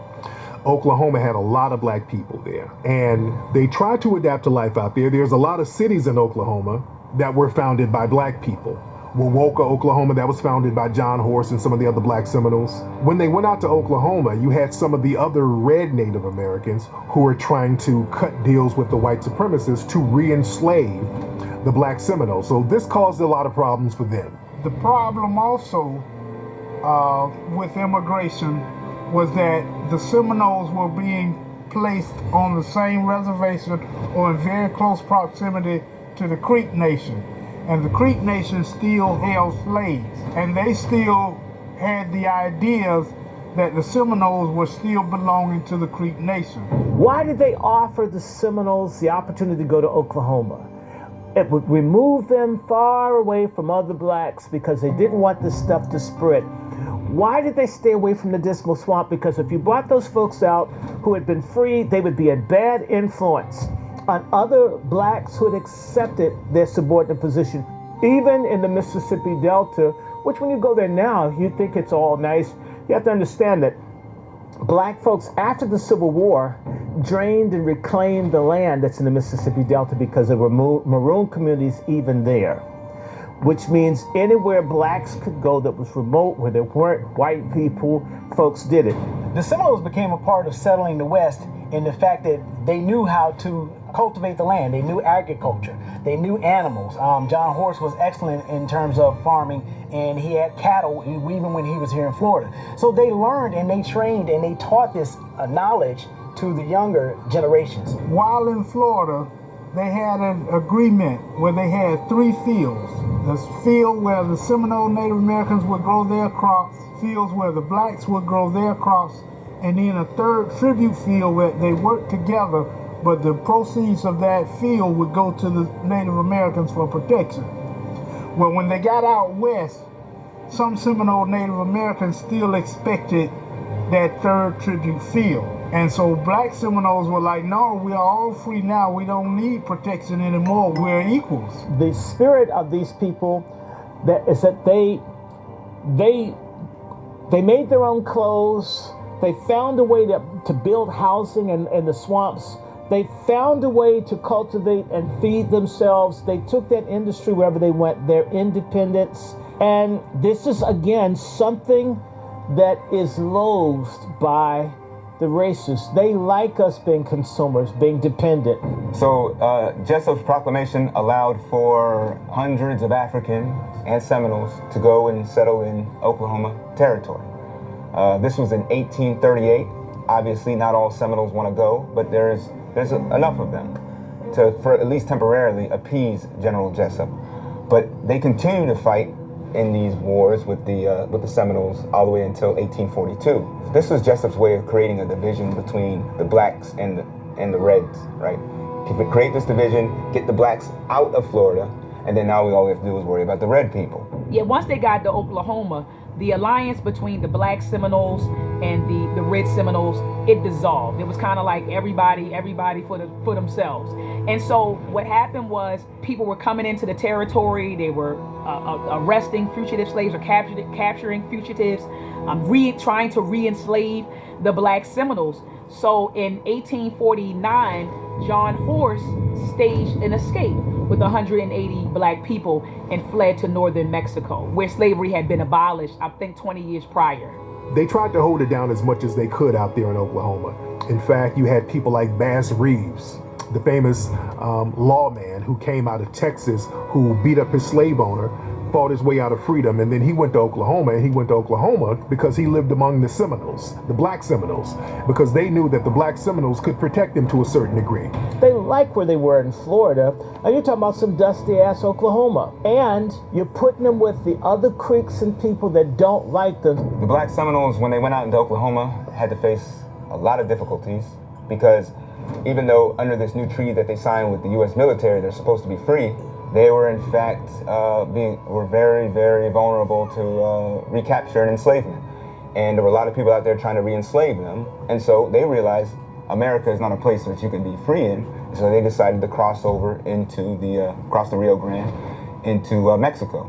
Oklahoma had a lot of black people there, and they tried to adapt to life out there. There's a lot of cities in Oklahoma that were founded by black people. Wowoka, Oklahoma, that was founded by John Horse and some of the other black Seminoles. When they went out to Oklahoma, you had some of the other red Native Americans who were trying to cut deals with the white supremacists to re-enslave the black Seminoles. So this caused a lot of problems for them. The problem also with immigration was that the Seminoles were being placed on the same reservation or in very close proximity to the Creek Nation. And the Creek Nation still held slaves. And they still had the ideas that the Seminoles were still belonging to the Creek Nation. Why did they offer the Seminoles the opportunity to go to Oklahoma? It would remove them far away from other blacks because they didn't want this stuff to spread. Why did they stay away from the Dismal Swamp? Because if you brought those folks out who had been free, they would be a bad influence on other blacks who had accepted their subordinate position, even in the Mississippi Delta, which when you go there now, you think it's all nice. You have to understand that black folks, after the Civil War, drained and reclaimed the land that's in the Mississippi Delta because there were Maroon communities even there, which means anywhere blacks could go that was remote, where there weren't white people, folks did it. The Seminoles became a part of settling the West in the fact that they knew how to cultivate the land. They knew agriculture. They knew animals. John Horse was excellent in terms of farming, and he had cattle even when he was here in Florida. So they learned and they trained and they taught this knowledge to the younger generations. While in Florida, they had an agreement where they had 3 fields. The field where the Seminole Native Americans would grow their crops, fields where the blacks would grow their crops, and then a 3rd tribute field where they worked together, but the proceeds of that field would go to the Native Americans for protection. Well, when they got out west, some Seminole Native Americans still expected that third tribute field. And so black Seminoles were like, no, we are all free now. We don't need protection anymore. We're equals. The spirit of these people is that they made their own clothes. They found a way to build housing in the swamps. They found a way to cultivate and feed themselves. They took that industry wherever they went, their independence. And this is, again, something that is loathed by the racists. They like us being consumers, being dependent. So Jessup's proclamation allowed for hundreds of Africans and Seminoles to go and settle in Oklahoma Territory. This was in 1838. Obviously, not all Seminoles want to go, but there's enough of them for at least temporarily appease General Jessup. But they continue to fight in these wars with the Seminoles all the way until 1842. This was Jessup's way of creating a division between the blacks and the reds, right? Create this division, get the blacks out of Florida, and then now all we have to do is worry about the red people. Yeah, once they got to Oklahoma, the alliance between the black Seminoles and the red Seminoles, it dissolved. It was kind of like everybody for themselves. And so what happened was people were coming into the territory. They were arresting fugitive slaves or capturing fugitives, trying to re-enslave the black Seminoles. So in 1849, John Horse staged an escape with 180 black people and fled to northern Mexico, where slavery had been abolished, I think 20 years prior. They tried to hold it down as much as they could out there in Oklahoma. In fact, you had people like Bass Reeves, the famous lawman who came out of Texas, who beat up his slave owner, fought his way out of freedom, and then he went to Oklahoma, and he went to Oklahoma because he lived among the Seminoles, the black Seminoles, because they knew that the black Seminoles could protect him to a certain degree. They like where they were in Florida, and you're talking about some dusty-ass Oklahoma, and you're putting them with the other Creeks and people that don't like them. The black Seminoles, when they went out into Oklahoma, had to face a lot of difficulties because even though under this new treaty that they signed with the U.S. military, they're supposed to be free, they were in fact were very, very vulnerable to recapture and enslavement. And there were a lot of people out there trying to re-enslave them. And so they realized America is not a place that you can be free in. So they decided to cross over into cross the Rio Grande into Mexico,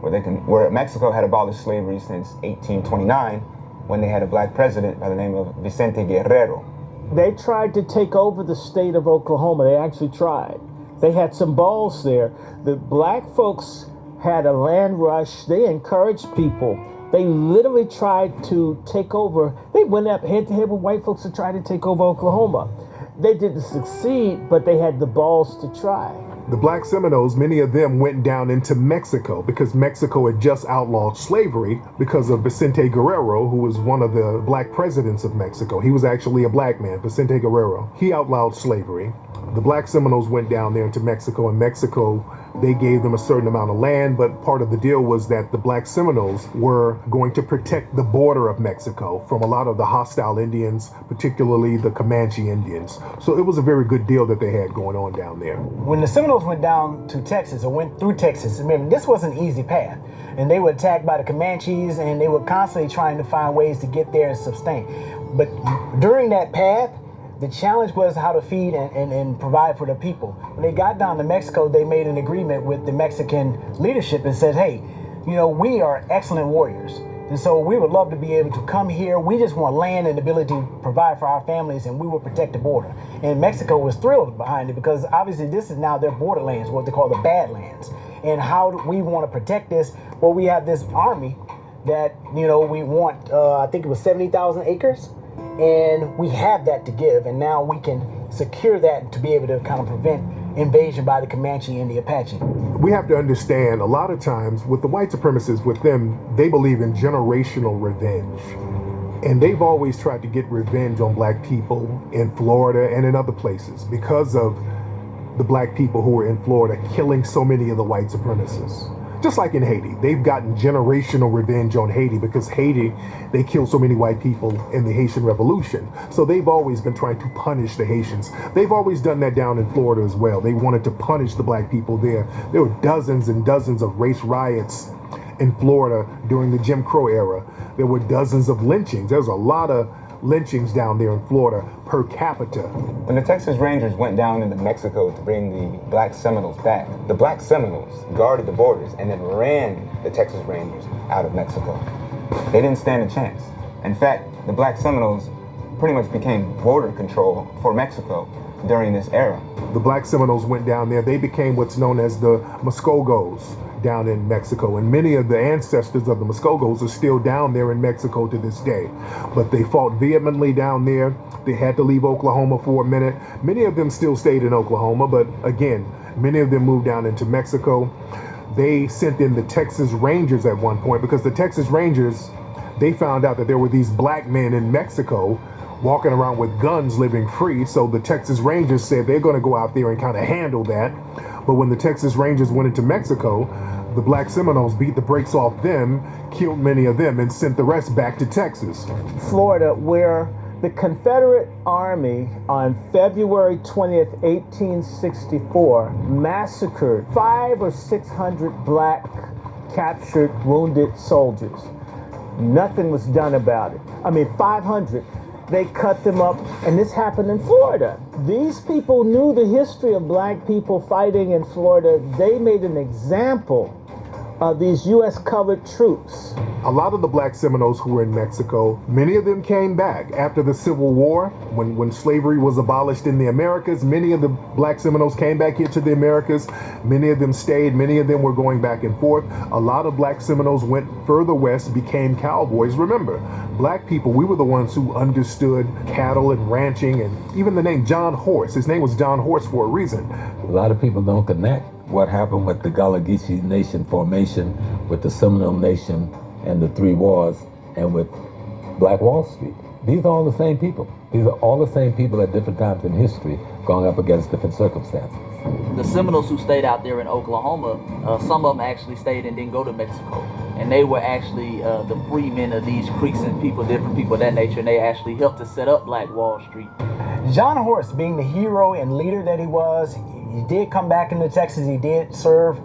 where Mexico had abolished slavery since 1829, when they had a black president by the name of Vicente Guerrero. They tried to take over the state of Oklahoma. They actually tried. They had some balls there. The black folks had a land rush. They encouraged people. They literally tried to take over. They went up head-to-head with white folks to try to take over Oklahoma. They didn't succeed, but they had the balls to try. The black Seminoles, many of them went down into Mexico because Mexico had just outlawed slavery because of Vicente Guerrero, who was one of the black presidents of Mexico. He was actually a black man, Vicente Guerrero. He outlawed slavery. The black Seminoles went down there into Mexico. In Mexico, they gave them a certain amount of land, but part of the deal was that the black Seminoles were going to protect the border of Mexico from a lot of the hostile Indians, particularly the Comanche Indians. So it was a very good deal that they had going on down there. When the Seminoles went down to Texas or went through Texas, remember, this was an easy path. And they were attacked by the Comanches, and they were constantly trying to find ways to get there and sustain. But during that path, the challenge was how to feed and provide for the people. When they got down to Mexico, they made an agreement with the Mexican leadership and said, hey, you know, we are excellent warriors. And so we would love to be able to come here. We just want land and the ability to provide for our families, and we will protect the border. And Mexico was thrilled behind it because obviously this is now their borderlands, what they call the Badlands. And how do we want to protect this? Well, we have this army that, you know, we want, I think it was 70,000 acres. And we have that to give, and now we can secure that to be able to kind of prevent invasion by the Comanche and the Apache. We have to understand a lot of times with the white supremacists, with them, they believe in generational revenge. And they've always tried to get revenge on black people in Florida and in other places because of the black people who were in Florida killing so many of the white supremacists. Just like in Haiti, they've gotten generational revenge on Haiti because Haiti, they killed so many white people in the Haitian Revolution. So they've always been trying to punish the Haitians. They've always done that down in Florida as well. They wanted to punish the black people there. There were dozens and dozens of race riots in Florida during the Jim Crow era. There were dozens of lynchings. There was a lot of lynchings down there in Florida per capita. When the Texas Rangers went down into Mexico to bring the Black Seminoles back, the Black Seminoles guarded the borders and then ran the Texas Rangers out of Mexico. They didn't stand a chance. In fact, the Black Seminoles pretty much became border control for Mexico during this era. The Black Seminoles went down there. They became what's known as the Muskogos down in Mexico, and many of the ancestors of the Muskogos are still down there in Mexico to this day. But they fought vehemently down there. They had to leave Oklahoma for a minute. Many of them still stayed in Oklahoma, but again, many of them moved down into Mexico. They sent in the Texas Rangers at one point because the Texas Rangers, they found out that there were these black men in Mexico walking around with guns living free. So the Texas Rangers said they're going to go out there and kind of handle that. But when the Texas Rangers went into Mexico, the Black Seminoles beat the brakes off them, killed many of them, and sent the rest back to Texas. Florida, where the Confederate Army on February 20th, 1864, massacred 500 or 600 black captured, wounded soldiers. Nothing was done about it. 500. They cut them up, and this happened in Florida. These people knew the history of black people fighting in Florida. They made an example of these U.S. colored troops. A lot of the Black Seminoles who were in Mexico, many of them came back after the Civil War, when slavery was abolished in the Americas. Many of the Black Seminoles came back here to the Americas. Many of them stayed. Many of them were going back and forth. A lot of Black Seminoles went further west, became cowboys. Remember, black people, we were the ones who understood cattle and ranching, and even the name John Horse. His name was John Horse for a reason. A lot of people don't connect what happened with the Gullah Geechee Nation formation, with the Seminole Nation and the Three Wars, and with Black Wall Street. These are all the same people. These are all the same people at different times in history going up against different circumstances. The Seminoles who stayed out there in Oklahoma, some of them actually stayed and didn't go to Mexico. And they were actually the freemen of these Creeks and people, different people of that nature, and they actually helped to set up Black Wall Street. John Horse, being the hero and leader that he was, he did come back into Texas. He did serve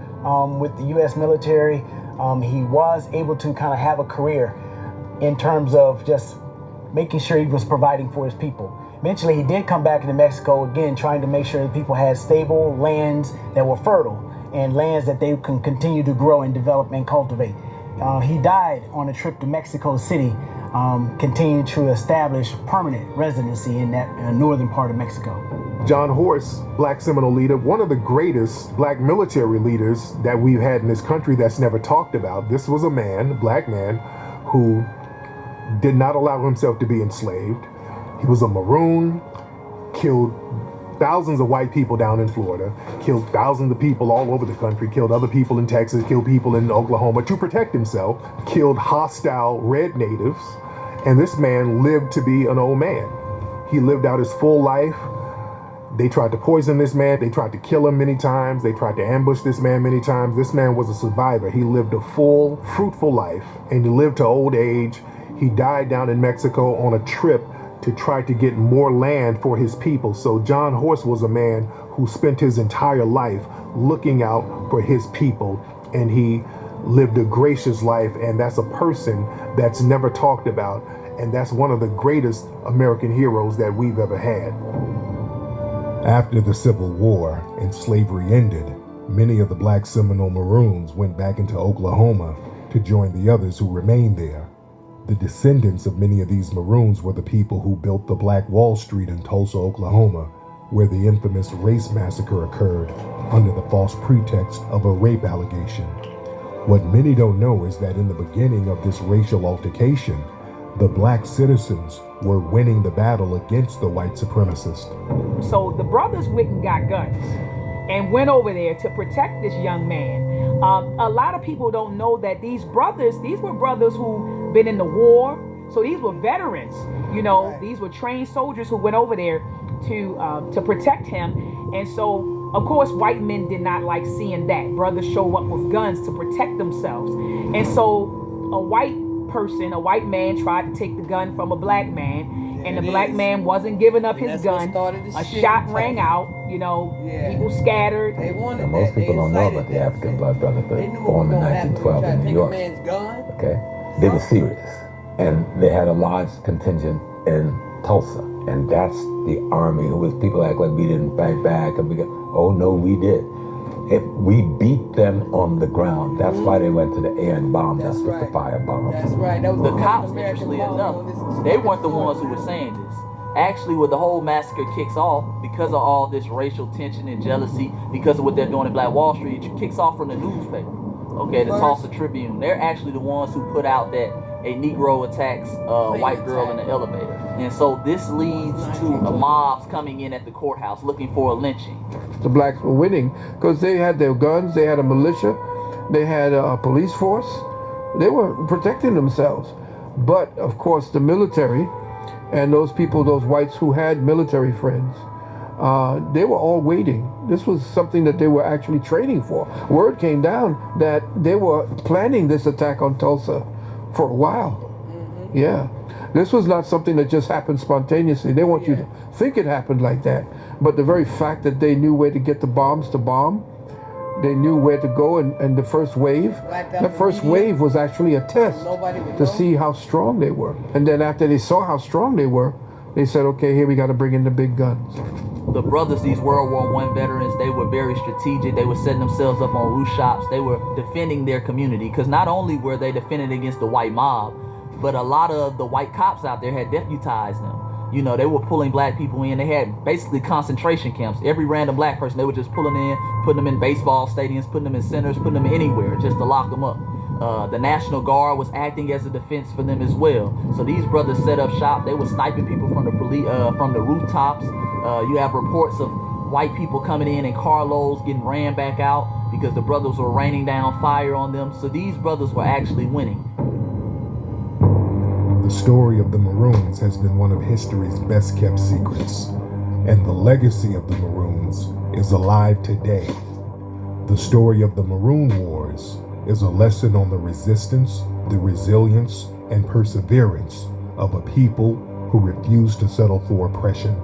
with the U.S. military. He was able to kind of have a career in terms of just making sure he was providing for his people. Eventually, he did come back into Mexico again, trying to make sure that people had stable lands that were fertile and lands that they can continue to grow and develop and cultivate. He died on a trip to Mexico City, continuing to establish permanent residency in that northern part of Mexico. John Horse, Black Seminole leader, one of the greatest black military leaders that we've had in this country that's never talked about. This was a man, a black man, who did not allow himself to be enslaved. He was a Maroon, killed thousands of white people down in Florida, killed thousands of people all over the country, killed other people in Texas, killed people in Oklahoma to protect himself, killed hostile red natives, and this man lived to be an old man. He lived out his full life. They tried to poison this man. They tried to kill him many times. They tried to ambush this man many times. This man was a survivor. He lived a full, fruitful life, and he lived to old age. He died down in Mexico on a trip to try to get more land for his people. So John Horse was a man who spent his entire life looking out for his people, and he lived a gracious life, and that's a person that's never talked about, and that's one of the greatest American heroes that we've ever had. After the Civil War and slavery ended, many of the Black Seminole Maroons went back into Oklahoma to join the others who remained there. The descendants of many of these Maroons were the people who built the Black Wall Street in Tulsa, Oklahoma, where the infamous race massacre occurred under the false pretext of a rape allegation. What many don't know is that in the beginning of this racial altercation, the black citizens were winning the battle against the white supremacists. So the brothers went and got guns and went over there to protect this young man. A lot of people don't know that these were brothers who been in the war. So these were veterans, these were trained soldiers who went over there to protect him. And so, of course, white men did not like seeing that. Brothers show up with guns to protect themselves. And so a white person, a white man, tried to take the gun from a black man, and the it black is. man wasn't giving up And his that's what gun. started the A shit shot in rang Tulsa. out. People scattered. They wanted Now, most that. people They don't know incited about the that African shit. Blood They Brotherhood, knew what formed was in gonna happen when you 1912 tried in to New take York. a man's gun. Okay, they were serious, and they had a large contingent in Tulsa, and that's the army. Who was people act like we didn't fight back, and oh no, we did. If we beat them on the ground, that's why they went to the air and bombed us with the firebombs. That's right. That was The cops, American interestingly bomb enough, on this they weren't the fucking ones who were saying this. Actually, when the whole massacre kicks off, because of all this racial tension and jealousy, because of what they're doing in Black Wall Street, it kicks off from the newspaper. Okay, the Tulsa Tribune. They're actually the ones who put out that a Negro attacks a white girl in the elevator. And so this leads to mobs coming in at the courthouse looking for a lynching. The blacks were winning because they had their guns, they had a militia, they had a police force. They were protecting themselves. But of course, the military and those people, those whites who had military friends, they were all waiting. This was something that they were actually training for. Word came down that they were planning this attack on Tulsa for a while. Yeah. This was not something that just happened spontaneously. They want you to think it happened like that. But the very fact that they knew where to get the bombs to bomb, they knew where to go, and the first wave, that first wave was actually a test to see how strong they were. And then after they saw how strong they were, they said, okay, here we got to bring in the big guns. The brothers, these World War I veterans, they were very strategic. They were setting themselves up on rooftops. They were defending their community, because not only were they defending against the white mob, but a lot of the white cops out there had deputized them. They were pulling black people in. They had basically concentration camps. Every random black person, they were just pulling in, putting them in baseball stadiums, putting them in centers, putting them anywhere just to lock them up. The National Guard was acting as a defense for them as well. So these brothers set up shop. They were sniping people from the from the rooftops. You have reports of white people coming in carloads, getting ran back out because the brothers were raining down fire on them. So these brothers were actually winning. The story of the Maroons has been one of history's best kept secrets, and the legacy of the Maroons is alive today. The story of the Maroon Wars is a lesson on the resistance, the resilience, and perseverance of a people who refuse to settle for oppression.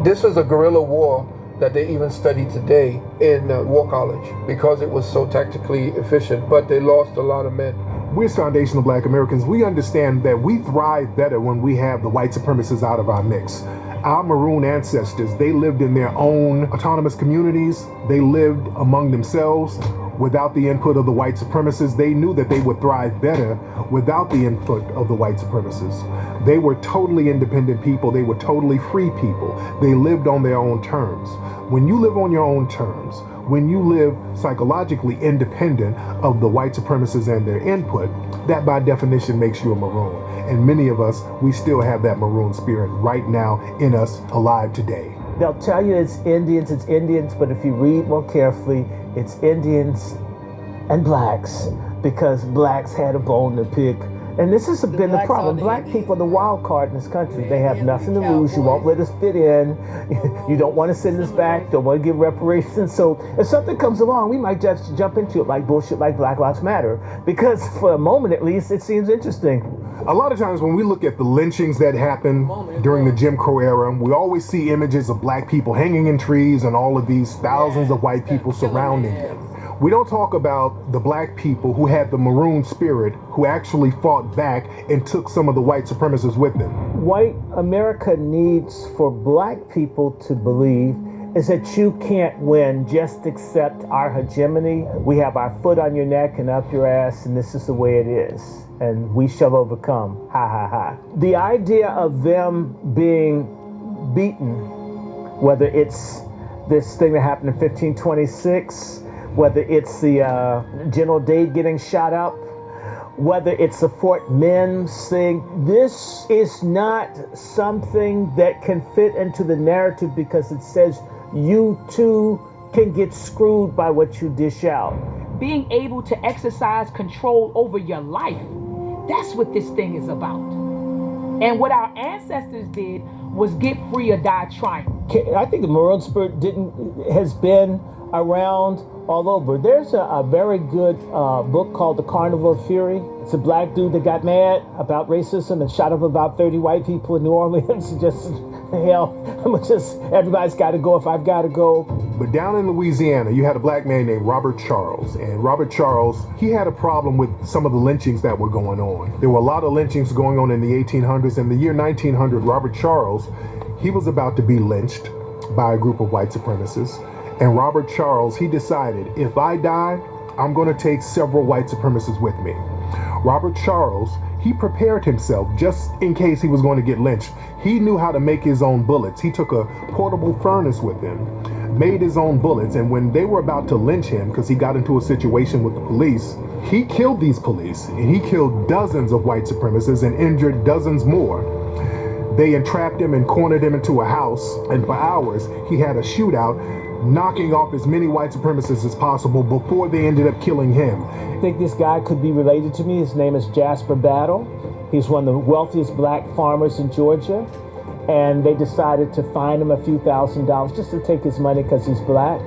This is a guerrilla war that they even study today in War College because it was so tactically efficient, but they lost a lot of men. We're foundational Black Americans. We understand that we thrive better when we have the white supremacists out of our mix. Our Maroon ancestors, they lived in their own autonomous communities. They lived among themselves without the input of the white supremacists. They knew that they would thrive better without the input of the white supremacists. They were totally independent people. They were totally free people. They lived on their own terms. When you live on your own terms, when you live psychologically independent of the white supremacists and their input, that by definition makes you a Maroon. And many of us, we still have that Maroon spirit right now in us, alive today. They'll tell you it's Indians, but if you read more carefully, it's Indians and blacks, because blacks had a bone to pick. And this has been the problem. Black people are the wild card in this country. They have nothing to lose. You won't let us fit in. You don't want to send us back. Don't want to give reparations. So if something comes along, we might just jump into it like bullshit, like Black Lives Matter. Because for a moment, at least, it seems interesting. A lot of times when we look at the lynchings that happened during the Jim Crow era, we always see images of black people hanging in trees and all of these thousands of white people surrounding them. We don't talk about the black people who had the Maroon spirit, who actually fought back and took some of the white supremacists with them. White America needs for black people to believe is that you can't win, just accept our hegemony. We have our foot on your neck and up your ass, and this is the way it is. And we shall overcome. Ha ha ha. The idea of them being beaten, whether it's this thing that happened in 1526, whether it's the General Dade getting shot up, whether it's the Fort Mims thing, this is not something that can fit into the narrative because it says you too can get screwed by what you dish out. Being able to exercise control over your life, that's what this thing is about. And what our ancestors did was get free or die trying. I think the Maroon spirit has been around all over. There's a very good book called The Carnival of Fury. It's a black dude that got mad about racism and shot up about 30 white people in New Orleans. Just, hell, everybody's got to go if I've got to go. But down in Louisiana, you had a black man named Robert Charles. And Robert Charles, he had a problem with some of the lynchings that were going on. There were a lot of lynchings going on in the 1800s. In the year 1900, Robert Charles, he was about to be lynched by a group of white supremacists. And Robert Charles, he decided, if I die, I'm going to take several white supremacists with me. Robert Charles, he prepared himself just in case he was going to get lynched. He knew how to make his own bullets. He took a portable furnace with him, made his own bullets, and when they were about to lynch him, because he got into a situation with the police, he killed these police, and he killed dozens of white supremacists and injured dozens more. They entrapped him and cornered him into a house, and for hours, he had a shootout, knocking off as many white supremacists as possible before they ended up killing him. I think this guy could be related to me. His name is Jasper Battle. He's one of the wealthiest black farmers in Georgia. And they decided to fine him a few $1,000s just to take his money because he's black.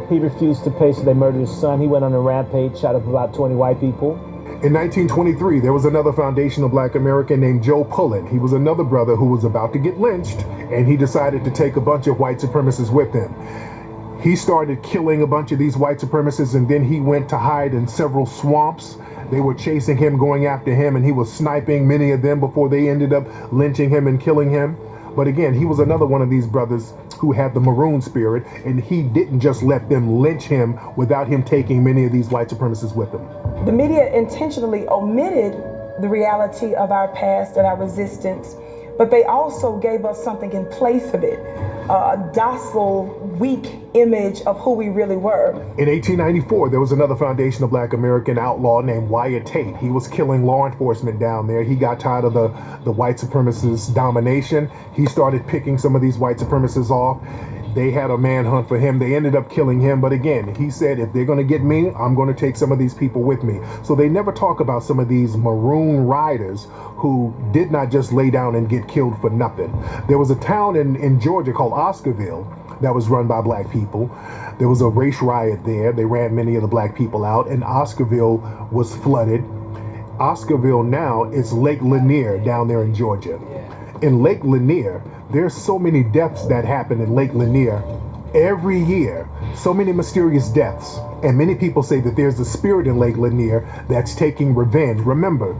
He refused to pay, so they murdered his son. He went on a rampage, shot up about 20 white people. In 1923, there was another foundational black American named Joe Pullen. He was another brother who was about to get lynched, and he decided to take a bunch of white supremacists with him. He started killing a bunch of these white supremacists, and then he went to hide in several swamps. They were chasing him, going after him, and he was sniping many of them before they ended up lynching him and killing him. But again, he was another one of these brothers who had the Maroon spirit, and he didn't just let them lynch him without him taking many of these white supremacists with him. The media intentionally omitted the reality of our past and our resistance, but they also gave us something in place of it, a docile, weak image of who we really were. In 1894, there was another foundational black American outlaw named Wyatt Tate. He was killing law enforcement down there. He got tired of the white supremacists' domination. He started picking some of these white supremacists off. They had a manhunt for him. They ended up killing him. But again, he said, if they're going to get me, I'm going to take some of these people with me. So they never talk about some of these Maroon riders who did not just lay down and get killed for nothing. There was a town in Georgia called Oscarville that was run by black people. There was a race riot there. They ran many of the black people out, and Oscarville was flooded. Oscarville now is Lake Lanier down there in Georgia. In Lake Lanier, there's so many deaths that happen in Lake Lanier every year, so many mysterious deaths. And many people say that there's a spirit in Lake Lanier that's taking revenge. Remember,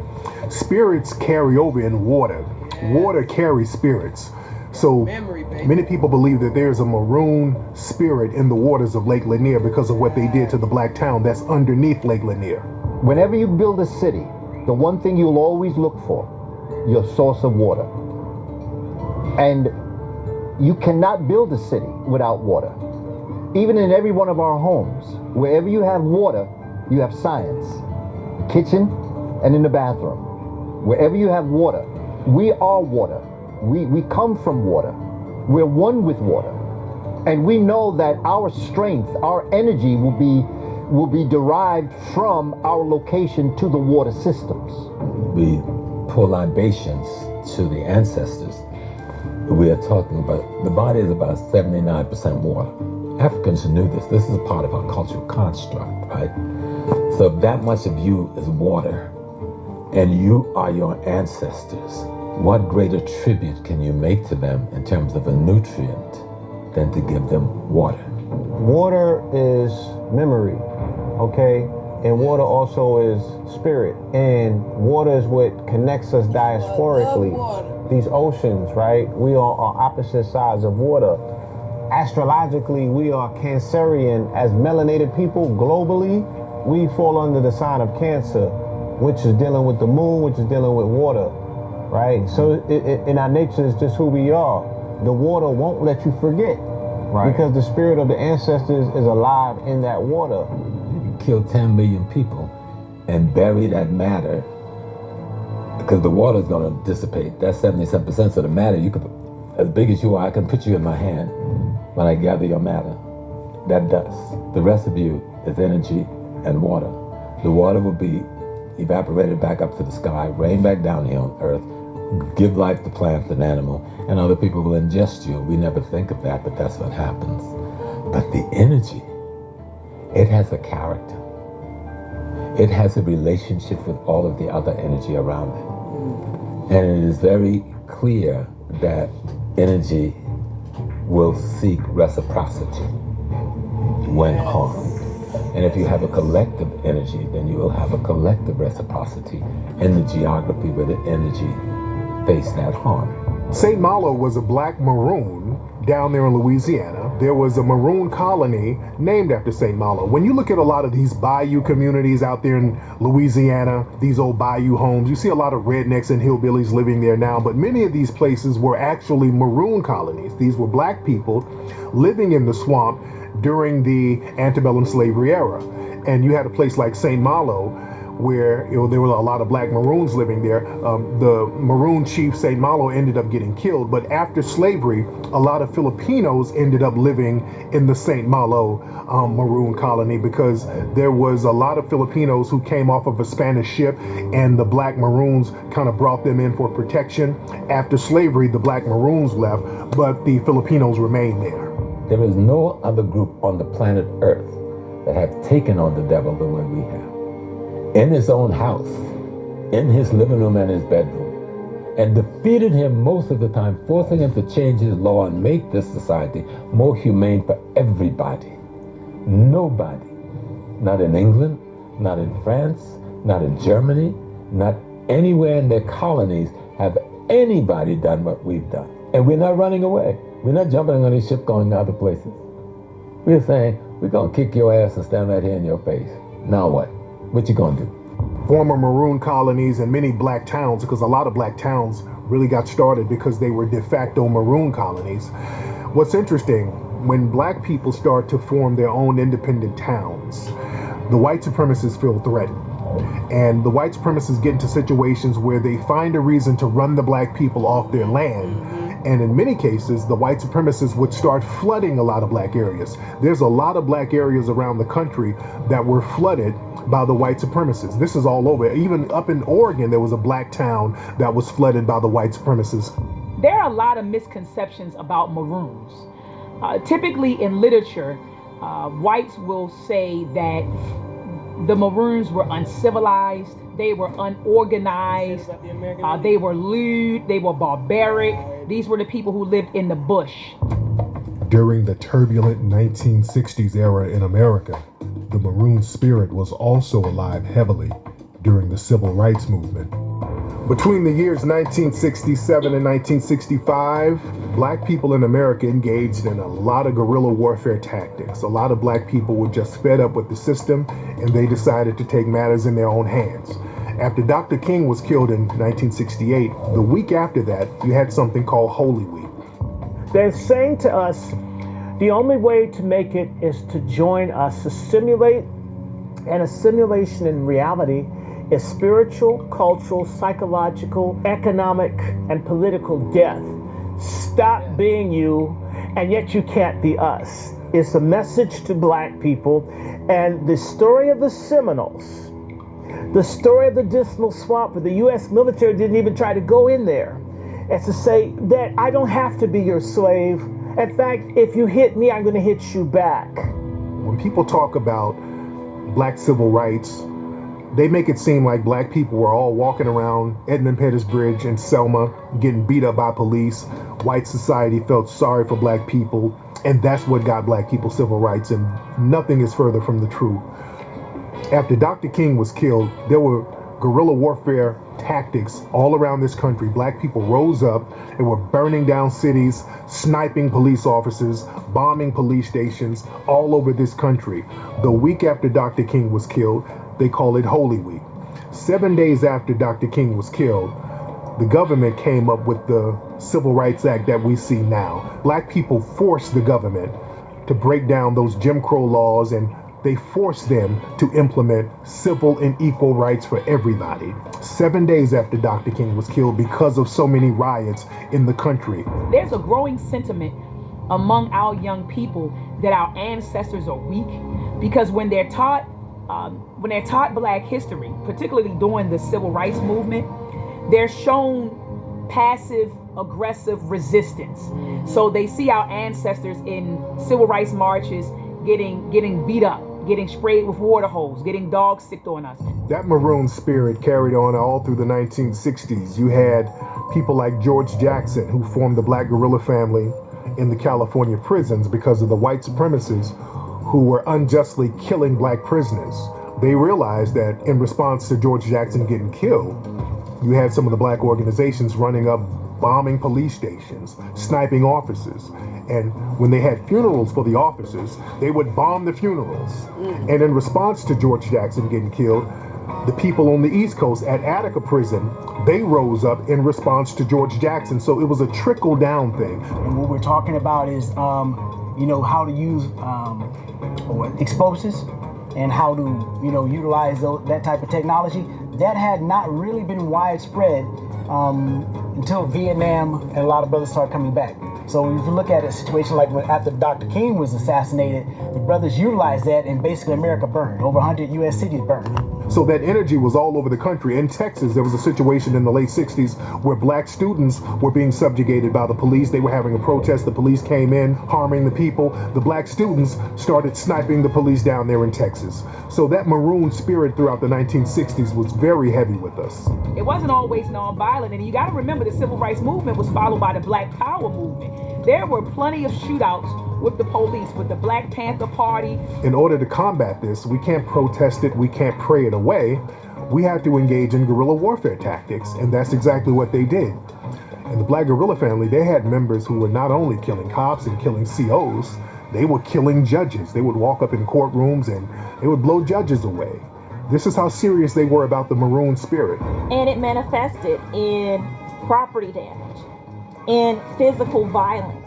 spirits carry over in water. Water carries spirits. So many people believe that there's a Maroon spirit in the waters of Lake Lanier because of what they did to the black town that's underneath Lake Lanier. Whenever you build a city, the one thing you'll always look for, your source of water. And you cannot build a city without water. Even in every one of our homes, wherever you have water, you have science. Kitchen and in the bathroom. Wherever you have water, we are water. We come from water. We're one with water. And we know that our strength, our energy will be derived from our location to the water systems. We pour libations to the ancestors. We are talking about, the body is about 79% water. Africans knew this. This is a part of our cultural construct, right? So if that much of you is water, and you are your ancestors, what greater tribute can you make to them in terms of a nutrient than to give them water? Water is memory, okay? And water also is spirit. And water is what connects us diasporically. These oceans, right? We are on opposite sides of water. Astrologically, we are Cancerian. As melanated people globally, we fall under the sign of Cancer, which is dealing with the moon, which is dealing with water, right? So in our nature, it's just who we are. The water won't let you forget, right? Because the spirit of the ancestors is alive in that water. You can kill 10 million people and bury that matter, because the water is going to dissipate. That's 77%. So the matter, you could, as big as you are, I can put you in my hand when I gather your matter. That dust. The rest of you is energy and water. The water will be evaporated back up to the sky, rain back down here on earth, give life to plants and animal, and other people will ingest you. We never think of that, but that's what happens. But the energy It has a character. It has a relationship with all of the other energy around it. And it is very clear that energy will seek reciprocity when harmed. And if you have a collective energy, then you will have a collective reciprocity in the geography where the energy face that harm. St. Malo was a black Maroon down there in Louisiana. There was a Maroon colony named after St. Malo. When you look at a lot of these bayou communities out there in Louisiana, these old bayou homes, you see a lot of rednecks and hillbillies living there now, but many of these places were actually Maroon colonies. These were black people living in the swamp during the antebellum slavery era. And you had a place like St. Malo where there were a lot of black Maroons living there. The Maroon chief, St. Malo, ended up getting killed. But after slavery, a lot of Filipinos ended up living in the St. Malo Maroon colony because there was a lot of Filipinos who came off of a Spanish ship, and the black Maroons kind of brought them in for protection. After slavery, the black Maroons left, but the Filipinos remained there. There is no other group on the planet Earth that have taken on the devil the way we have. In his own house, in his living room and his bedroom, and defeated him most of the time, forcing him to change his law and make this society more humane for everybody. Nobody, not in England, not in France, not in Germany, not anywhere in their colonies have anybody done what we've done. And we're not running away. We're not jumping on these ships going to other places. We're saying, we're going to kick your ass and stand right here in your face. Now what? What you going to do? Former Maroon colonies and many black towns, because a lot of black towns really got started because they were de facto Maroon colonies. What's interesting, when black people start to form their own independent towns, the white supremacists feel threatened. And the white supremacists get into situations where they find a reason to run the black people off their land. And in many cases, the white supremacists would start flooding a lot of black areas. There's a lot of black areas around the country that were flooded by the white supremacists. This is all over. Even up in Oregon, there was a black town that was flooded by the white supremacists. There are a lot of misconceptions about Maroons. Typically in literature, whites will say that the Maroons were uncivilized, they were unorganized, they were lewd, they were barbaric. These were the people who lived in the bush. During the turbulent 1960s era in America, the Maroon spirit was also alive heavily during the Civil Rights Movement. Between the years 1967 and 1965, black people in America engaged in a lot of guerrilla warfare tactics. A lot of black people were just fed up with the system, and they decided to take matters in their own hands. After Dr. King was killed in 1968, the week after that, you had something called Holy Week. They're saying to us, the only way to make it is to join us, to simulate, and a simulation in reality is spiritual, cultural, psychological, economic, and political death. Stop being you, and yet you can't be us. It's a message to black people, and the story of the Seminoles, the story of the Dismal Swamp, where the U.S. military didn't even try to go in there, is to say that I don't have to be your slave. In fact, if you hit me, I'm going to hit you back. When people talk about black civil rights, they make it seem like black people were all walking around Edmund Pettus Bridge in Selma, getting beat up by police. White society felt sorry for black people, and that's what got black people civil rights, and nothing is further from the truth. After Dr. King was killed, there were guerrilla warfare tactics all around this country. Black people rose up and were burning down cities, sniping police officers, bombing police stations all over this country. The week after Dr. King was killed, they call it Holy Week. 7 days after Dr. King was killed, the government came up with the Civil Rights Act that we see now. Black people forced the government to break down those Jim Crow laws, and they forced them to implement civil and equal rights for everybody. 7 days after Dr. King was killed because of so many riots in the country. There's a growing sentiment among our young people that our ancestors are weak, because when they're taught Black history, particularly during the Civil Rights Movement, they're shown passive, aggressive resistance. So they see our ancestors in civil rights marches getting beat up, getting sprayed with water hose, getting dogs sicked on us. That Maroon spirit carried on all through the 1960s. You had people like George Jackson, who formed the Black guerrilla family in the California prisons because of the white supremacists who were unjustly killing black prisoners. They realized that in response to George Jackson getting killed, you had some of the black organizations running up, bombing police stations, sniping officers. And when they had funerals for the officers, they would bomb the funerals. And in response to George Jackson getting killed, the people on the East Coast at Attica prison, they rose up in response to George Jackson. So it was a trickle down thing. And what we're talking about is, how to use explosives and how to, utilize that type of technology. That had not really been widespread until Vietnam, and a lot of brothers started coming back. So if you look at a situation like after Dr. King was assassinated, the brothers utilized that, and basically America burned. Over 100 U.S. cities burned. So that energy was all over the country. In Texas, there was a situation in the late 60s where black students were being subjugated by the police. They were having a protest. The police came in, harming the people. The black students started sniping the police down there in Texas. So that Maroon spirit throughout the 1960s was very heavy with us. It wasn't always nonviolent, and you got to remember the civil rights movement was followed by the Black Power movement. There were plenty of shootouts with the police, with the Black Panther Party. In order to combat this, we can't protest it, we can't pray it away. We have to engage in guerrilla warfare tactics, and that's exactly what they did. And the Black guerrilla family, they had members who were not only killing cops and killing COs, they were killing judges. They would walk up in courtrooms and they would blow judges away. This is how serious they were about the Maroon spirit. And it manifested in property damage, in physical violence,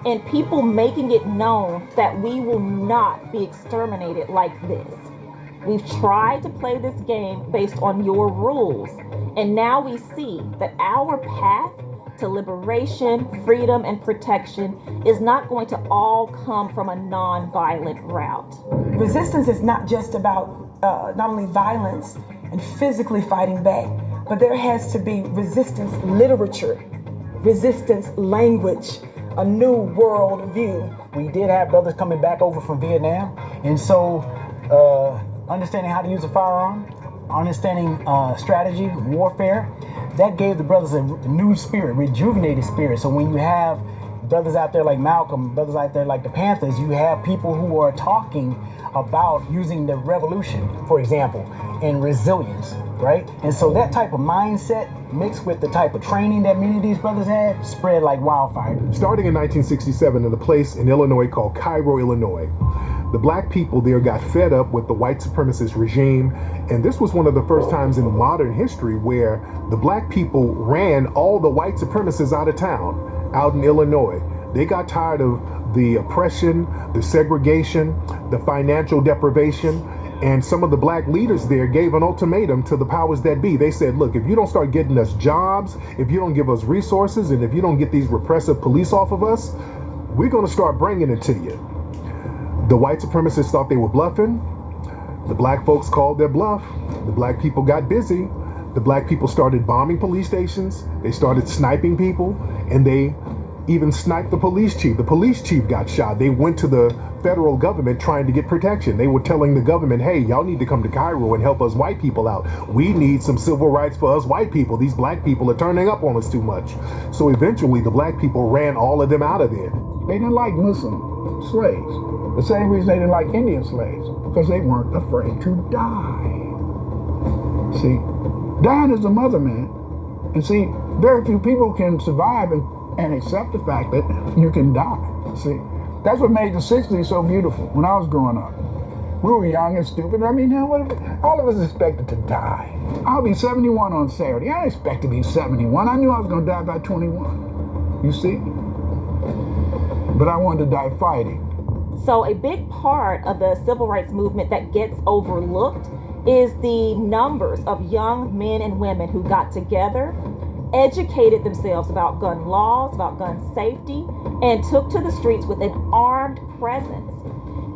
and people making it known that we will not be exterminated like this. We've tried to play this game based on your rules, and now we see that our path to liberation, freedom, and protection is not going to all come from a non-violent route. Resistance is not just about not only violence and physically fighting back, but there has to be resistance literature, resistance language, a new world view. We did have brothers coming back over from Vietnam, and so understanding how to use a firearm, understanding strategy, warfare, that gave the brothers a new spirit, rejuvenated spirit. So when you have brothers out there like Malcolm, brothers out there like the Panthers, you have people who are talking about using the revolution, for example, and resilience, right? And so that type of mindset mixed with the type of training that many of these brothers had spread like wildfire. Starting in 1967 in a place in Illinois called Cairo, Illinois, the black people there got fed up with the white supremacist regime, and this was one of the first times in modern history where the black people ran all the white supremacists out of town, out in Illinois. They got tired of the oppression, the segregation, the financial deprivation, and some of the black leaders there gave an ultimatum to the powers that be. They said, look, if you don't start getting us jobs, if you don't give us resources, and if you don't get these repressive police off of us, we're gonna start bringing it to you. The white supremacists thought they were bluffing. The black folks called their bluff. The black people got busy. The black people started bombing police stations. They started sniping people, and they even sniped the police chief. The police chief got shot. They went to the federal government trying to get protection. They were telling the government, hey, y'all need to come to Cairo and help us white people out. We need some civil rights for us white people. These black people are turning up on us too much. So eventually the black people ran all of them out of there. They didn't like Muslim slaves. The same reason they didn't like Indian slaves, because they weren't afraid to die. See, dying is the mother, man. And see, very few people can survive and accept the fact that you can die. See, that's what made the 60s so beautiful when I was growing up. We were young and stupid. I mean, all of us expected to die. I'll be 71 on Saturday. I didn't expect to be 71. I knew I was going to die by 21. You see? But I wanted to die fighting. So a big part of the civil rights movement that gets overlooked is the numbers of young men and women who got together, educated themselves about gun laws, about gun safety, and took to the streets with an armed presence.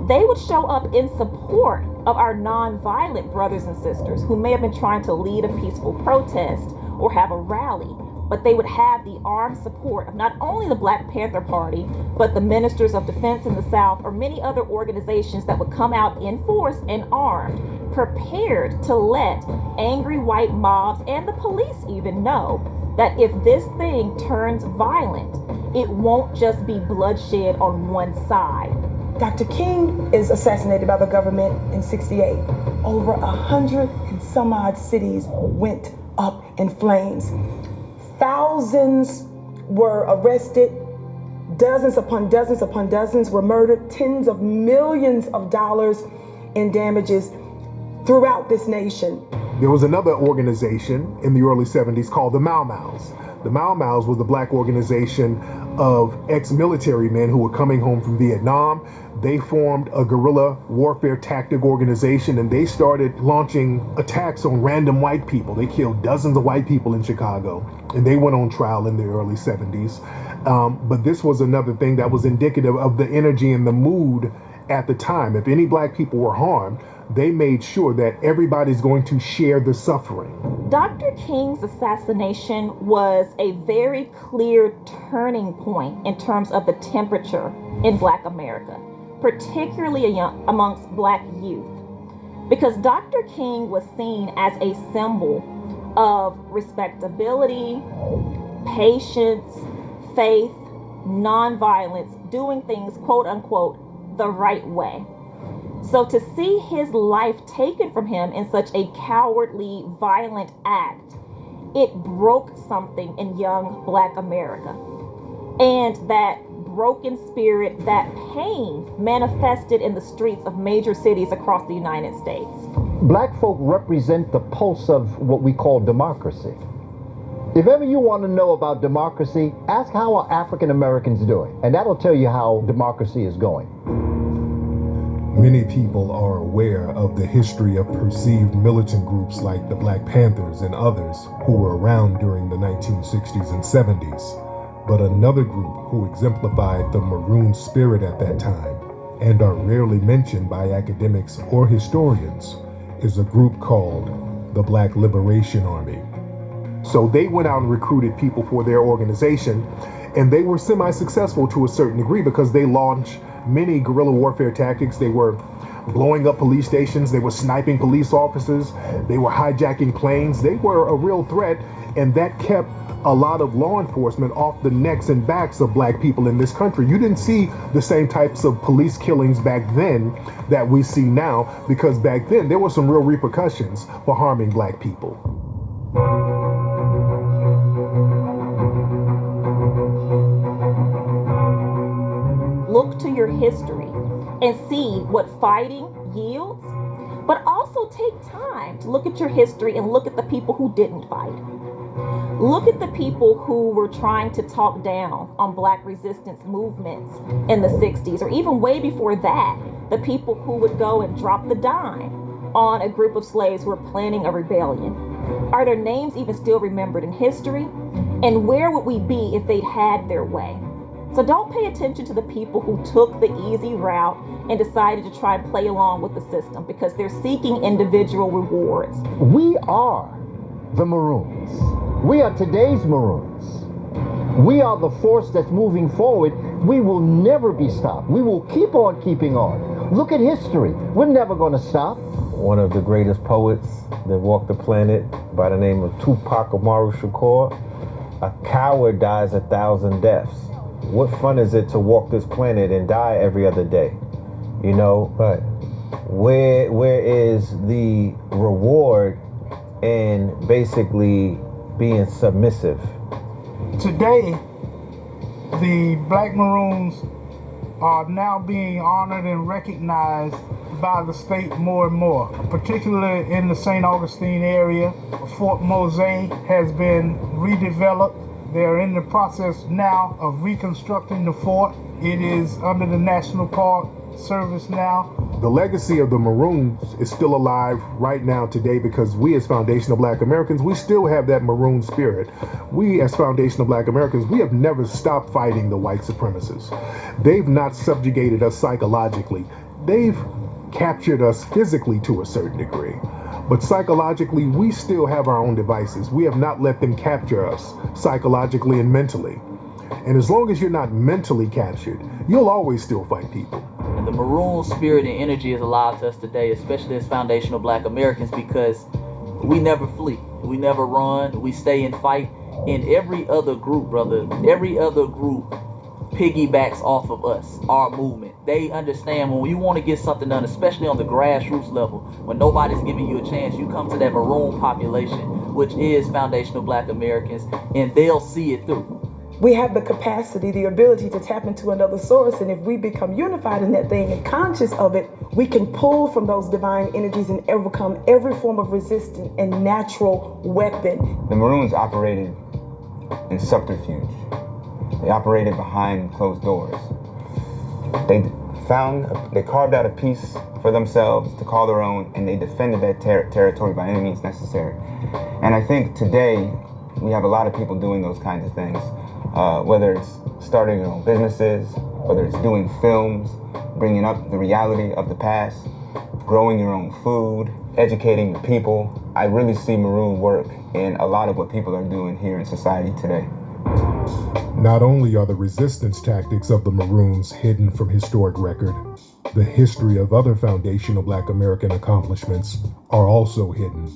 They would show up in support of our nonviolent brothers and sisters who may have been trying to lead a peaceful protest or have a rally, but they would have the armed support of not only the Black Panther Party, but the ministers of defense in the South or many other organizations that would come out in force and armed, prepared to let angry white mobs and the police even know that if this thing turns violent, it won't just be bloodshed on one side. Dr. King is assassinated by the government in '68. Over 100 and some odd cities went up in flames. Thousands were arrested. Dozens upon dozens were murdered. Tens of millions of dollars in damages throughout this nation. There was another organization in the early 70s called the Mau Mau's. The Mau Mau's was the Black organization of ex-military men who were coming home from Vietnam. They formed a guerrilla warfare tactic organization, and they started launching attacks on random white people. They killed dozens of white people in Chicago, and they went on trial in the early 70s. But this was another thing that was indicative of the energy and the mood at the time. If any Black people were harmed, they made sure that everybody's going to share the suffering. Dr. King's assassination was a very clear turning point in terms of the temperature in Black America, particularly amongst Black youth, because Dr. King was seen as a symbol of respectability, patience, faith, nonviolence, doing things, quote unquote, the right way. So to see his life taken from him in such a cowardly, violent act, it broke something in young Black America. And that broken spirit, that pain manifested in the streets of major cities across the United States. Black folk represent the pulse of what we call democracy. If ever you want to know about democracy, ask how are African Americans doing, and that'll tell you how democracy is going. Many people are aware of the history of perceived militant groups like the Black Panthers and others who were around during the 1960s and 70s. But another group who exemplified the Maroon spirit at that time and are rarely mentioned by academics or historians is a group called the Black Liberation Army. So they went out and recruited people for their organization, and they were semi-successful to a certain degree because they launched many guerrilla warfare tactics. They were blowing up police stations, they were sniping police officers, they were hijacking planes. They were a real threat, and that kept a lot of law enforcement off the necks and backs of Black people in this country. You didn't see the same types of police killings back then that we see now, because back then there were some real repercussions for harming Black people. Look to your history and see what fighting yields, but also take time to look at your history and look at the people who didn't fight. Look at the people who were trying to talk down on Black resistance movements in the 60s, or even way before that, the people who would go and drop the dime on a group of slaves who were planning a rebellion. Are their names even still remembered in history? And where would we be if they'd had their way? So don't pay attention to the people who took the easy route and decided to try and play along with the system, because they're seeking individual rewards. We are the Maroons. We are today's Maroons. We are the force that's moving forward. We will never be stopped. We will keep on keeping on. Look at history. We're never going to stop. One of the greatest poets that walked the planet by the name of Tupac Amaru Shakur, a coward dies 1,000 deaths. What fun is it to walk this planet and die every other day? You know, but where is the reward in basically being submissive? Today, the Black Maroons are now being honored and recognized by the state more and more, particularly in the St. Augustine area. Fort Mose has been redeveloped. They're in the process now of reconstructing the fort. It is under the National Park Service now. The legacy of the Maroons is still alive right now today, because we as foundational Black Americans, we still have that Maroon spirit. We as foundational Black Americans, we have never stopped fighting the white supremacists. They've not subjugated us psychologically. They've captured us physically to a certain degree. But psychologically, we still have our own devices. We have not let them capture us psychologically and mentally. And as long as you're not mentally captured, you'll always still fight people. And the Maroon spirit and energy is alive to us today, especially as foundational Black Americans, because we never flee, we never run, we stay and fight. And every other group, brother, every other group piggybacks off of us, our movement. They understand when you want to get something done, especially on the grassroots level, when nobody's giving you a chance, you come to that Maroon population, which is foundational Black Americans, and they'll see it through. We have the capacity, the ability to tap into another source, and if we become unified in that thing and conscious of it, we can pull from those divine energies and overcome every form of resistance and natural weapon. The Maroons operated in subterfuge. They operated behind closed doors. They carved out a peace for themselves to call their own, and they defended that territory by any means necessary. And I think today we have a lot of people doing those kinds of things, whether it's starting their own businesses, whether it's doing films, bringing up the reality of the past, growing your own food, educating your people. I really see Maroon work in a lot of what people are doing here in society today. Not only are the resistance tactics of the Maroons hidden from historic record, the history of other foundational Black American accomplishments are also hidden.